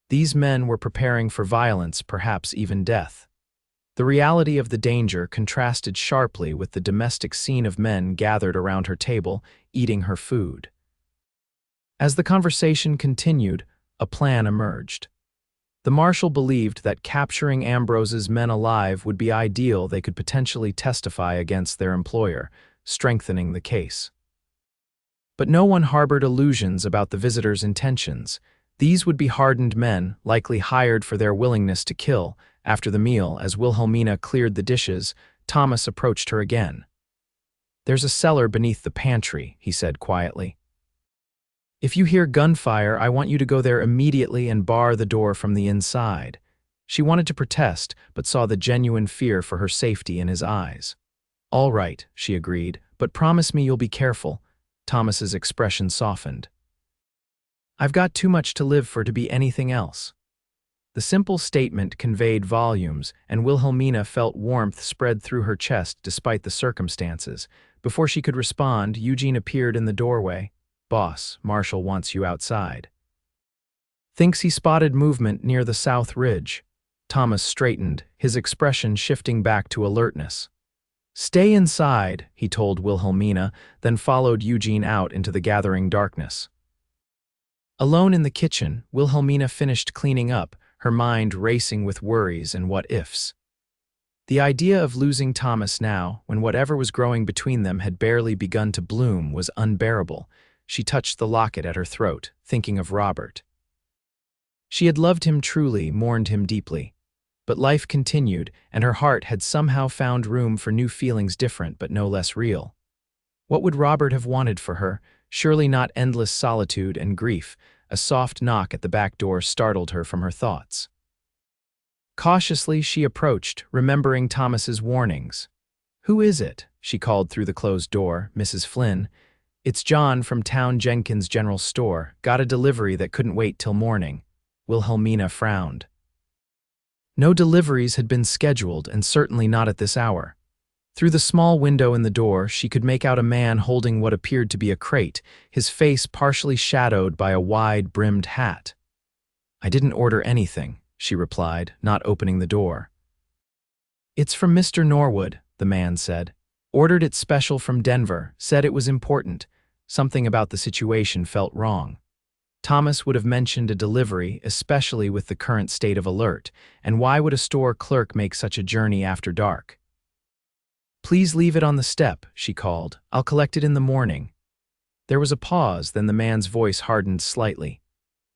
These men were preparing for violence, perhaps even death. The reality of the danger contrasted sharply with the domestic scene of men gathered around her table, eating her food. As the conversation continued, a plan emerged. The marshal believed that capturing Ambrose's men alive would be ideal. They could potentially testify against their employer, strengthening the case. But no one harbored illusions about the visitors' intentions. These would be hardened men, likely hired for their willingness to kill. After the meal, as Wilhelmina cleared the dishes, Thomas approached her again. "There's a cellar beneath the pantry," he said quietly. "If you hear gunfire, I want you to go there immediately and bar the door from the inside." She wanted to protest, but saw the genuine fear for her safety in his eyes. "All right," she agreed, "but promise me you'll be careful." Thomas's expression softened. "I've got too much to live for to be anything else." The simple statement conveyed volumes, and Wilhelmina felt warmth spread through her chest despite the circumstances. Before she could respond, Eugene appeared in the doorway. "Boss, Marshal wants you outside." Thinks he spotted movement near the south ridge. Thomas straightened, his expression shifting back to alertness. "Stay inside," he told Wilhelmina, then followed Eugene out into the gathering darkness. Alone in the kitchen, Wilhelmina finished cleaning up, her mind racing with worries and what-ifs. The idea of losing Thomas now, when whatever was growing between them had barely begun to bloom, was unbearable. She touched the locket at her throat, thinking of Robert. She had loved him truly, mourned him deeply. But life continued, and her heart had somehow found room for new feelings different but no less real. What would Robert have wanted for her? Surely not endless solitude and grief. A soft knock at the back door startled her from her thoughts. Cautiously, she approached, remembering Thomas's warnings. "Who is it?" she called through the closed door. "Mrs. Flynn." "It's John from Town Jenkins General Store. Got a delivery that couldn't wait till morning." Wilhelmina frowned. No deliveries had been scheduled, and certainly not at this hour. Through the small window in the door, she could make out a man holding what appeared to be a crate, his face partially shadowed by a wide-brimmed hat. "I didn't order anything," she replied, not opening the door. "It's from Mr. Norwood," the man said. "Ordered it special from Denver, said it was important." Something about the situation felt wrong. Thomas would have mentioned a delivery, especially with the current state of alert, and why would a store clerk make such a journey after dark? "Please leave it on the step," she called. "I'll collect it in the morning." There was a pause, then the man's voice hardened slightly.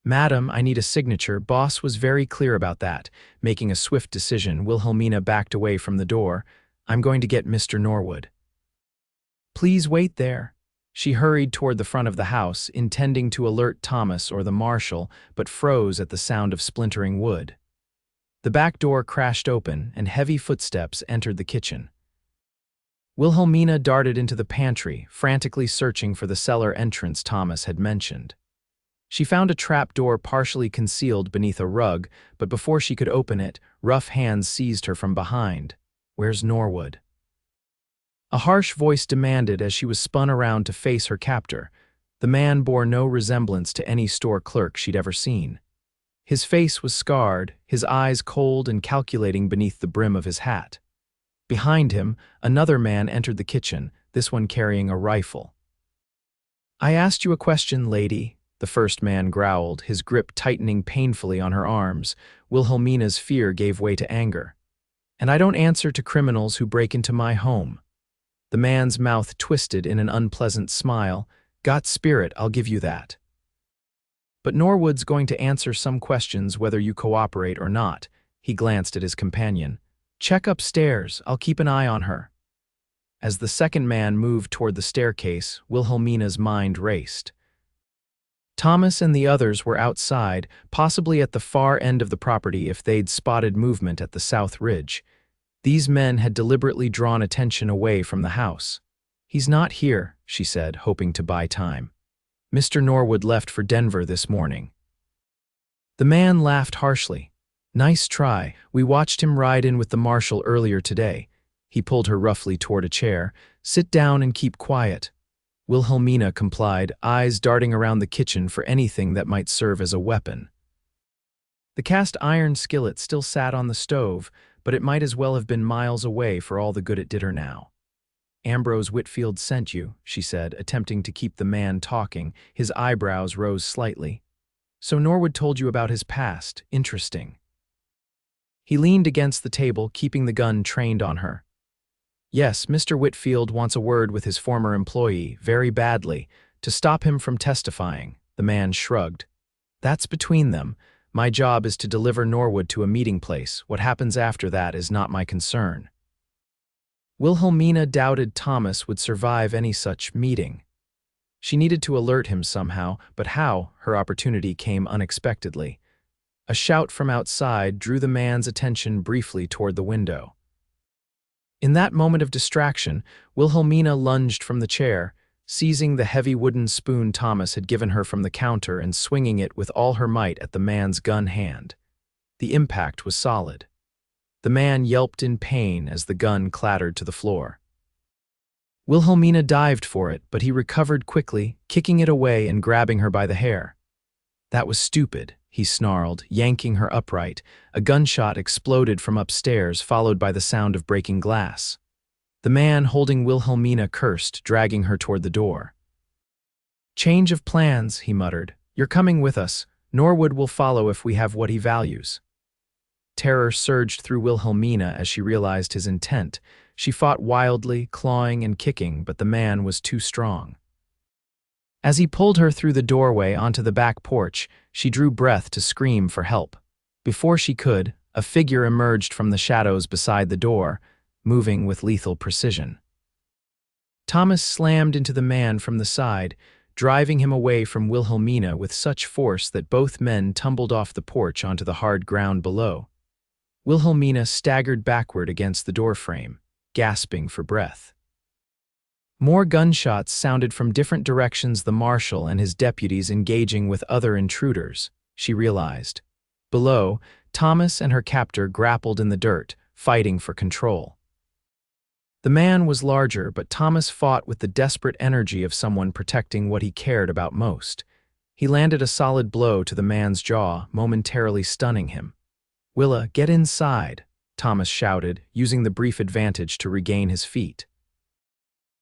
"Madam, I need a signature. Boss was very clear about that." Making a swift decision, Wilhelmina backed away from the door. "I'm going to get Mr. Norwood." "Please wait there." She hurried toward the front of the house, intending to alert Thomas or the marshal, but froze at the sound of splintering wood. The back door crashed open, and heavy footsteps entered the kitchen. Wilhelmina darted into the pantry, frantically searching for the cellar entrance Thomas had mentioned. She found a trap door partially concealed beneath a rug, but before she could open it, rough hands seized her from behind. "Where's Norwood?" A harsh voice demanded as she was spun around to face her captor. The man bore no resemblance to any store clerk she'd ever seen. His face was scarred, his eyes cold and calculating beneath the brim of his hat. Behind him, another man entered the kitchen, this one carrying a rifle. "I asked you a question, lady," the first man growled, his grip tightening painfully on her arms. Wilhelmina's fear gave way to anger. "And I don't answer to criminals who break into my home." The man's mouth twisted in an unpleasant smile. "Got spirit, I'll give you that. But Norwood's going to answer some questions whether you cooperate or not." He glanced at his companion. "Check upstairs, I'll keep an eye on her." As the second man moved toward the staircase, Wilhelmina's mind raced. Thomas and the others were outside, possibly at the far end of the property if they'd spotted movement at the south ridge. These men had deliberately drawn attention away from the house. "He's not here," she said, hoping to buy time. "Mr. Norwood left for Denver this morning." The man laughed harshly. "Nice try. We watched him ride in with the marshal earlier today." He pulled her roughly toward a chair. "Sit down and keep quiet." Wilhelmina complied, eyes darting around the kitchen for anything that might serve as a weapon. The cast iron skillet still sat on the stove, but it might as well have been miles away for all the good it did her now. "Ambrose Whitfield sent you," she said, attempting to keep the man talking. His eyebrows rose slightly. "So Norwood told you about his past. Interesting." He leaned against the table, keeping the gun trained on her. "Yes, Mr. Whitfield wants a word with his former employee, very badly, to stop him from testifying." The man shrugged. "That's between them. My job is to deliver Norwood to a meeting place. What happens after that is not my concern." Wilhelmina doubted Thomas would survive any such meeting. She needed to alert him somehow, but how? Her opportunity came unexpectedly. A shout from outside drew the man's attention briefly toward the window. In that moment of distraction, Wilhelmina lunged from the chair, seizing the heavy wooden spoon Thomas had given her from the counter and swinging it with all her might at the man's gun hand. The impact was solid. The man yelped in pain as the gun clattered to the floor. Wilhelmina dived for it, but he recovered quickly, kicking it away and grabbing her by the hair. "That was stupid," he snarled, yanking her upright. A gunshot exploded from upstairs, followed by the sound of breaking glass. The man holding Wilhelmina cursed, dragging her toward the door. "Change of plans," he muttered. "You're coming with us. Norwood will follow if we have what he values." Terror surged through Wilhelmina as she realized his intent. She fought wildly, clawing and kicking, but the man was too strong. As he pulled her through the doorway onto the back porch, she drew breath to scream for help. Before she could, a figure emerged from the shadows beside the door, moving with lethal precision. Thomas slammed into the man from the side, driving him away from Wilhelmina with such force that both men tumbled off the porch onto the hard ground below. Wilhelmina staggered backward against the doorframe, gasping for breath. More gunshots sounded from different directions, the marshal and his deputies engaging with other intruders, she realized. Below, Thomas and her captor grappled in the dirt, fighting for control. The man was larger, but Thomas fought with the desperate energy of someone protecting what he cared about most. He landed a solid blow to the man's jaw, momentarily stunning him. "Willa, get inside," Thomas shouted, using the brief advantage to regain his feet.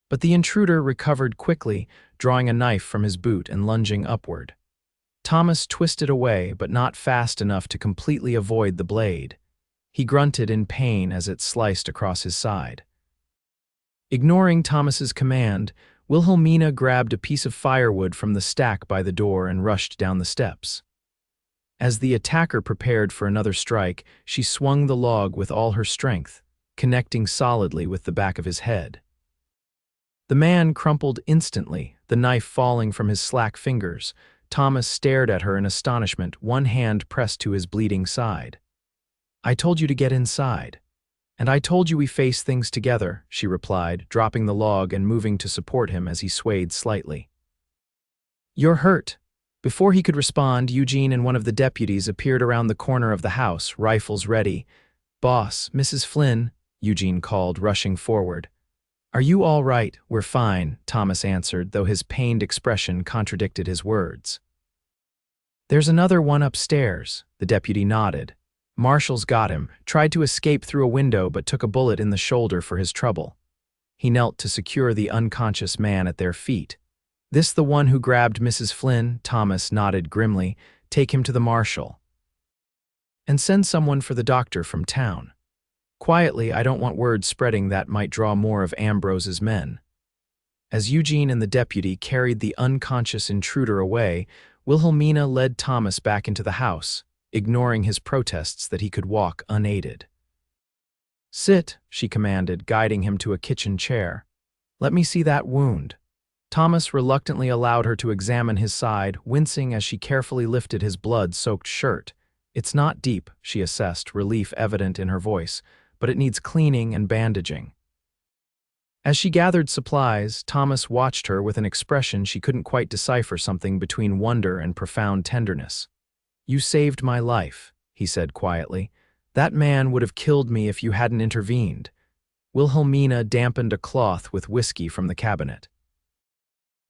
But the intruder recovered quickly, drawing a knife from his boot and lunging upward. Thomas twisted away, but not fast enough to completely avoid the blade. He grunted in pain as it sliced across his side. Ignoring Thomas's command, Wilhelmina grabbed a piece of firewood from the stack by the door and rushed down the steps. As the attacker prepared for another strike, she swung the log with all her strength, connecting solidly with the back of his head. The man crumpled instantly, the knife falling from his slack fingers. Thomas stared at her in astonishment, one hand pressed to his bleeding side. "I told you to get inside. And I told you we face things together," she replied, dropping the log and moving to support him as he swayed slightly. "You're hurt." Before he could respond, Eugene and one of the deputies appeared around the corner of the house, rifles ready. "Boss, Mrs. Flynn," Eugene called, rushing forward. "Are you all right?" "We're fine," Thomas answered, though his pained expression contradicted his words. "There's another one upstairs," the deputy nodded. "Marshall's got him, tried to escape through a window but took a bullet in the shoulder for his trouble." He knelt to secure the unconscious man at their feet. "This the one who grabbed Mrs. Flynn?" Thomas nodded grimly. "Take him to the marshal. And send someone for the doctor from town. Quietly, I don't want word spreading that might draw more of Ambrose's men." As Eugene and the deputy carried the unconscious intruder away, Wilhelmina led Thomas back into the house, ignoring his protests that he could walk unaided. "Sit," she commanded, guiding him to a kitchen chair. Let me see that wound. Thomas reluctantly allowed her to examine his side, wincing as she carefully lifted his blood-soaked shirt. It's not deep, she assessed, relief evident in her voice, but it needs cleaning and bandaging. As she gathered supplies, Thomas watched her with an expression she couldn't quite decipher, something between wonder and profound tenderness. "You saved my life," he said quietly. "That man would have killed me if you hadn't intervened." Wilhelmina dampened a cloth with whiskey from the cabinet.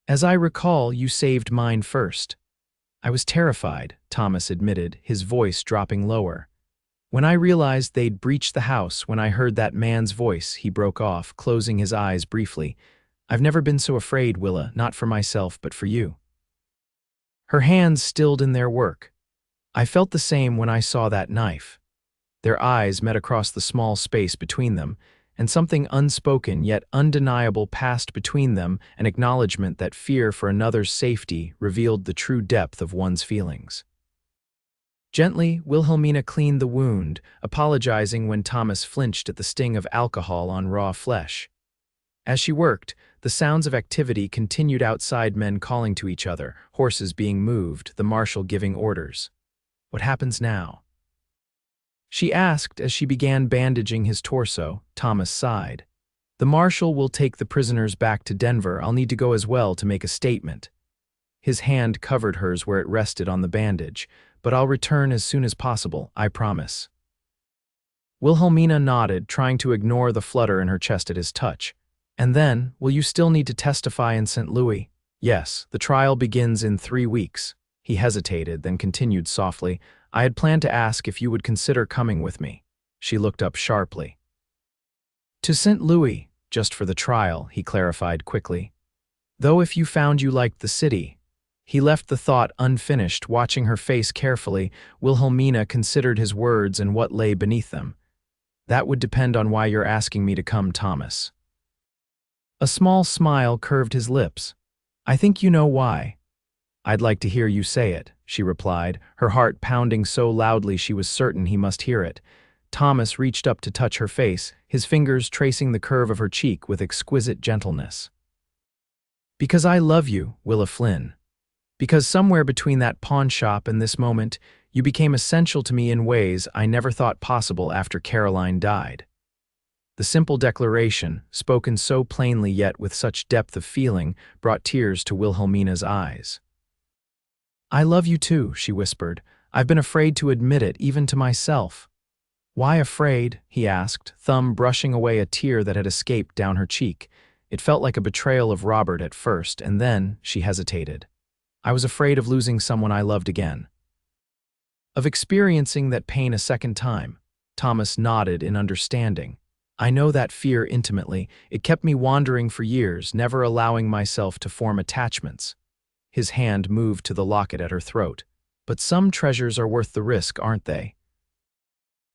"As I recall, you saved mine first." "I was terrified," Thomas admitted, his voice dropping lower. "When I realized they'd breached the house, when I heard that man's voice," he broke off, closing his eyes briefly. "I've never been so afraid, Willa, not for myself, but for you." Her hands stilled in their work. "I felt the same when I saw that knife." Their eyes met across the small space between them, and something unspoken yet undeniable passed between them, an acknowledgement that fear for another's safety revealed the true depth of one's feelings. Gently, Wilhelmina cleaned the wound, apologizing when Thomas flinched at the sting of alcohol on raw flesh. As she worked, the sounds of activity continued outside, men calling to each other, horses being moved, the marshal giving orders. "What happens now?" she asked as she began bandaging his torso. Thomas sighed. "The marshal will take the prisoners back to Denver. I'll need to go as well to make a statement." His hand covered hers where it rested on the bandage. "But I'll return as soon as possible, I promise." Wilhelmina nodded, trying to ignore the flutter in her chest at his touch. "And then, will you still need to testify in St. Louis?" "Yes, the trial begins in 3 weeks." He hesitated, then continued softly, "I had planned to ask if you would consider coming with me." She looked up sharply. "To St. Louis, just for the trial," he clarified quickly. "Though if you found you liked the city." He left the thought unfinished, watching her face carefully. Wilhelmina considered his words and what lay beneath them. "That would depend on why you're asking me to come, Thomas." A small smile curved his lips. "I think you know why." "I'd like to hear you say it," she replied, her heart pounding so loudly she was certain he must hear it. Thomas reached up to touch her face, his fingers tracing the curve of her cheek with exquisite gentleness. "Because I love you, Willa Flynn. Because somewhere between that pawn shop and this moment, you became essential to me in ways I never thought possible after Caroline died." The simple declaration, spoken so plainly yet with such depth of feeling, brought tears to Wilhelmina's eyes. "I love you too," she whispered. "I've been afraid to admit it, even to myself." "Why afraid?" he asked, thumb brushing away a tear that had escaped down her cheek. It felt like a betrayal of Robert at first, and then she hesitated. "I was afraid of losing someone I loved again." "Of experiencing that pain a second time." Thomas nodded in understanding. "I know that fear intimately. It kept me wandering for years, never allowing myself to form attachments." His hand moved to the locket at her throat. "But some treasures are worth the risk, aren't they?"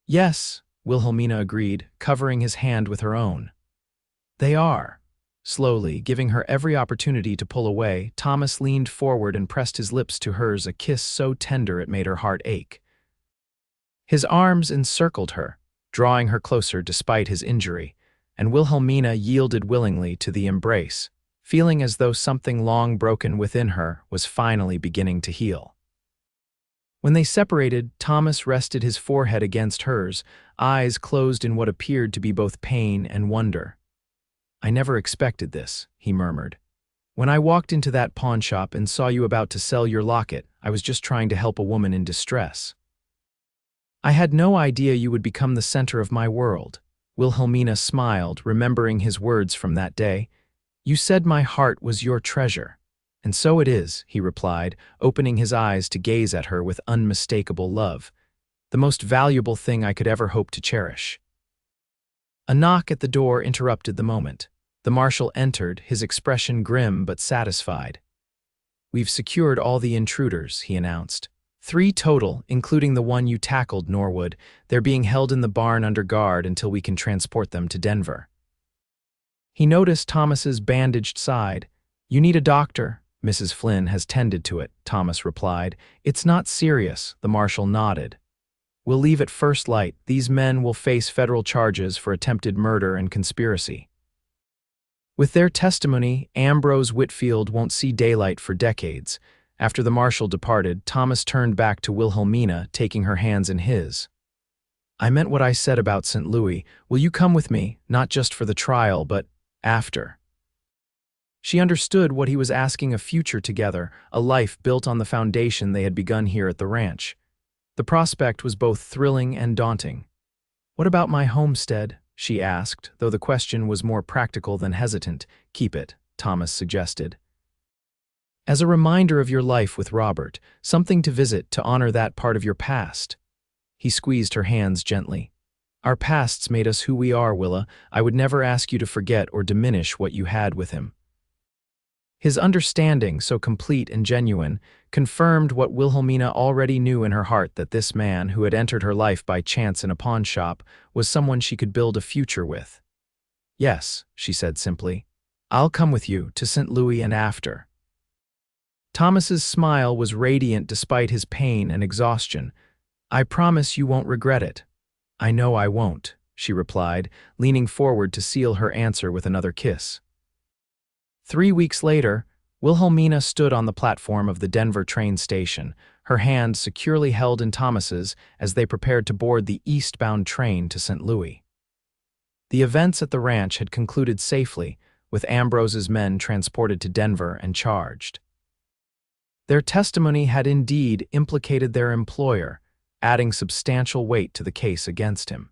"Yes," Wilhelmina agreed, covering his hand with her own. "They are." Slowly, giving her every opportunity to pull away, Thomas leaned forward and pressed his lips to hers, a kiss so tender it made her heart ache. His arms encircled her, drawing her closer despite his injury, and Wilhelmina yielded willingly to the embrace, feeling as though something long broken within her was finally beginning to heal. When they separated, Thomas rested his forehead against hers, eyes closed in what appeared to be both pain and wonder. "I never expected this," he murmured. "When I walked into that pawn shop and saw you about to sell your locket, I was just trying to help a woman in distress. I had no idea you would become the center of my world." Wilhelmina smiled, remembering his words from that day. "You said my heart was your treasure." "And so it is," he replied, opening his eyes to gaze at her with unmistakable love. "The most valuable thing I could ever hope to cherish." A knock at the door interrupted the moment. The marshal entered, his expression grim but satisfied. "We've secured all the intruders," he announced. 3 total, including the one you tackled, Norwood. They're being held in the barn under guard until we can transport them to Denver." He noticed Thomas's bandaged side. "You need a doctor." "Mrs. Flynn has tended to it," Thomas replied. "It's not serious," the marshal nodded. "We'll leave at first light. These men will face federal charges for attempted murder and conspiracy." With their testimony, Ambrose Whitfield won't see daylight for decades. After the marshal departed, Thomas turned back to Wilhelmina, taking her hands in his. "I meant what I said about St. Louis. Will you come with me, not just for the trial, but after?" She understood what he was asking: a future together, a life built on the foundation they had begun here at the ranch. The prospect was both thrilling and daunting. "What about my homestead?" she asked, though the question was more practical than hesitant. "Keep it," Thomas suggested. "As a reminder of your life with Robert, something to visit to honor that part of your past." He squeezed her hands gently. "Our pasts made us who we are, Willa. I would never ask you to forget or diminish what you had with him." His understanding, so complete and genuine, confirmed what Wilhelmina already knew in her heart: that this man, who had entered her life by chance in a pawn shop, was someone she could build a future with. "Yes," she said simply. "I'll come with you to St. Louis and after." Thomas's smile was radiant despite his pain and exhaustion. "I promise you won't regret it." "I know I won't," she replied, leaning forward to seal her answer with another kiss. 3 weeks later, Wilhelmina stood on the platform of the Denver train station, her hand securely held in Thomas's as they prepared to board the eastbound train to St. Louis. The events at the ranch had concluded safely, with Ambrose's men transported to Denver and charged. Their testimony had indeed implicated their employer, adding substantial weight to the case against him.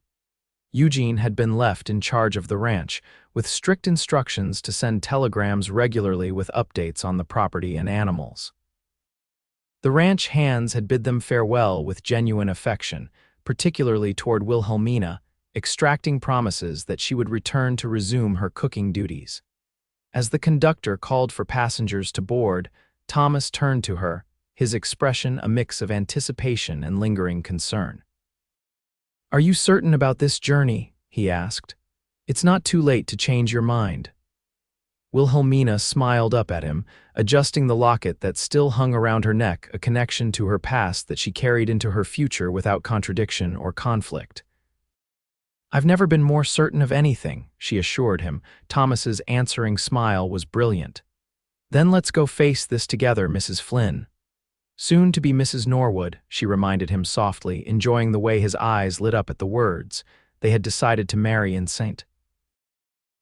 Eugene had been left in charge of the ranch, with strict instructions to send telegrams regularly with updates on the property and animals. The ranch hands had bid them farewell with genuine affection, particularly toward Wilhelmina, extracting promises that she would return to resume her cooking duties. As the conductor called for passengers to board, Thomas turned to her, his expression a mix of anticipation and lingering concern. "Are you certain about this journey?" he asked. "It's not too late to change your mind." Wilhelmina smiled up at him, adjusting the locket that still hung around her neck, a connection to her past that she carried into her future without contradiction or conflict. "I've never been more certain of anything," she assured him. Thomas's answering smile was brilliant. "Then let's go face this together, Mrs. Flynn." "Soon to be Mrs. Norwood," she reminded him softly, enjoying the way his eyes lit up at the words. They had decided to marry in St.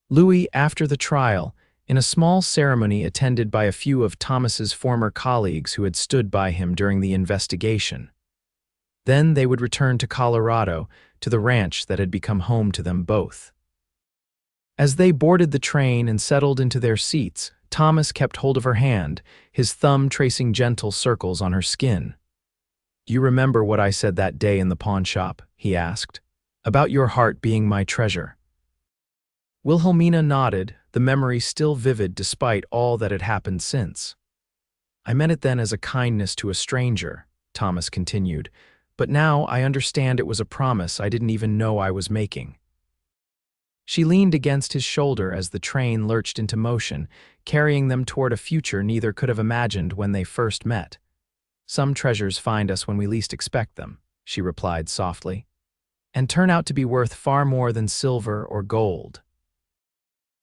Louis after the trial, in a small ceremony attended by a few of Thomas's former colleagues who had stood by him during the investigation. Then they would return to Colorado, to the ranch that had become home to them both. As they boarded the train and settled into their seats, Thomas kept hold of her hand, his thumb tracing gentle circles on her skin. "Do you remember what I said that day in the pawn shop?" he asked. "About your heart being my treasure." Wilhelmina nodded, the memory still vivid despite all that had happened since. "I meant it then as a kindness to a stranger," Thomas continued, "but now I understand it was a promise I didn't even know I was making." She leaned against his shoulder as the train lurched into motion, carrying them toward a future neither could have imagined when they first met. "Some treasures find us when we least expect them," she replied softly, "and turn out to be worth far more than silver or gold."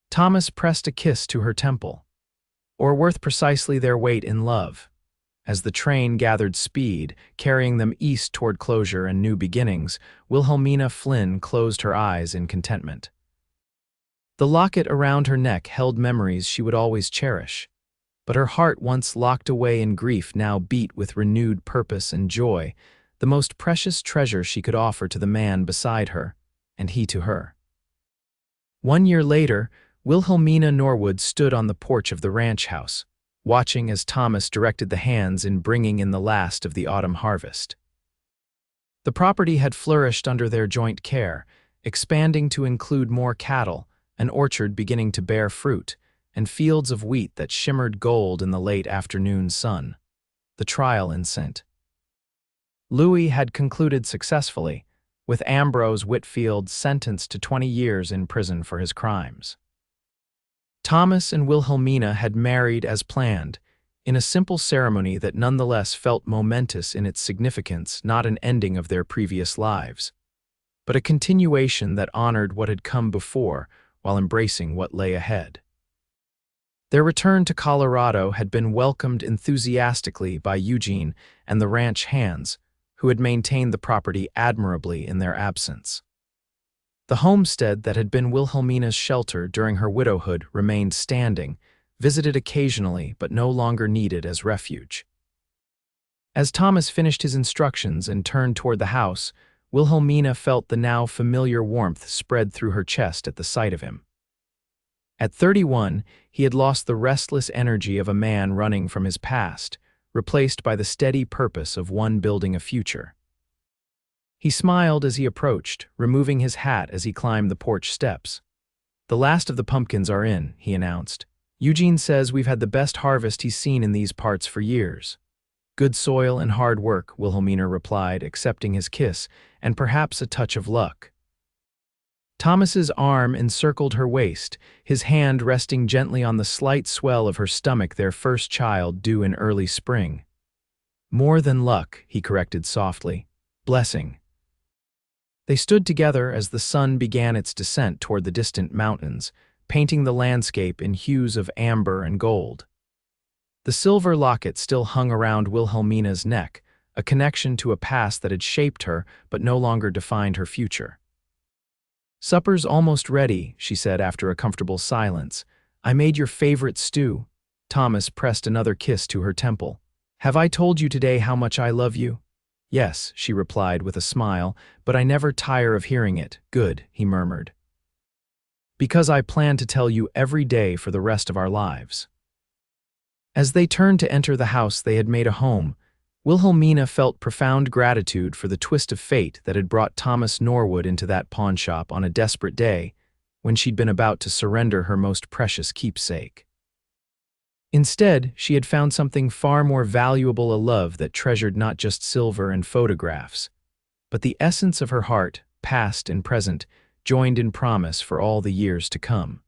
Thomas pressed a kiss to her temple. "Or worth precisely their weight in love." As the train gathered speed, carrying them east toward closure and new beginnings, Wilhelmina Flynn closed her eyes in contentment. The locket around her neck held memories she would always cherish, but her heart, once locked away in grief, now beat with renewed purpose and joy, the most precious treasure she could offer to the man beside her, and he to her. 1 year later, Wilhelmina Norwood stood on the porch of the ranch house, watching as Thomas directed the hands in bringing in the last of the autumn harvest. The property had flourished under their joint care, expanding to include more cattle, an orchard beginning to bear fruit, and fields of wheat that shimmered gold in the late afternoon sun. The trial in St. Louis had concluded successfully, with Ambrose Whitfield sentenced to 20 years in prison for his crimes. Thomas and Wilhelmina had married as planned, in a simple ceremony that nonetheless felt momentous in its significance, not an ending of their previous lives, but a continuation that honored what had come before while embracing what lay ahead. Their return to Colorado had been welcomed enthusiastically by Eugene and the ranch hands, who had maintained the property admirably in their absence. The homestead that had been Wilhelmina's shelter during her widowhood remained standing, visited occasionally but no longer needed as refuge. As Thomas finished his instructions and turned toward the house, Wilhelmina felt the now familiar warmth spread through her chest at the sight of him. At 31, he had lost the restless energy of a man running from his past, replaced by the steady purpose of one building a future. He smiled as he approached, removing his hat as he climbed the porch steps. "The last of the pumpkins are in," he announced. "Eugene says we've had the best harvest he's seen in these parts for years." "Good soil and hard work," Wilhelmina replied, accepting his kiss, "and perhaps a touch of luck." Thomas's arm encircled her waist, his hand resting gently on the slight swell of her stomach, their first child due in early spring. "More than luck," he corrected softly. "Blessing." They stood together as the sun began its descent toward the distant mountains, painting the landscape in hues of amber and gold. The silver locket still hung around Wilhelmina's neck, a connection to a past that had shaped her but no longer defined her future. "Supper's almost ready," she said after a comfortable silence. "I made your favorite stew." Thomas pressed another kiss to her temple. "Have I told you today how much I love you?" "Yes," she replied with a smile, "but I never tire of hearing it." "Good," he murmured. "Because I plan to tell you every day for the rest of our lives." As they turned to enter the house they had made a home, Wilhelmina felt profound gratitude for the twist of fate that had brought Thomas Norwood into that pawnshop on a desperate day when she'd been about to surrender her most precious keepsake. Instead, she had found something far more valuable, a love that treasured not just silver and photographs, but the essence of her heart, past and present, joined in promise for all the years to come.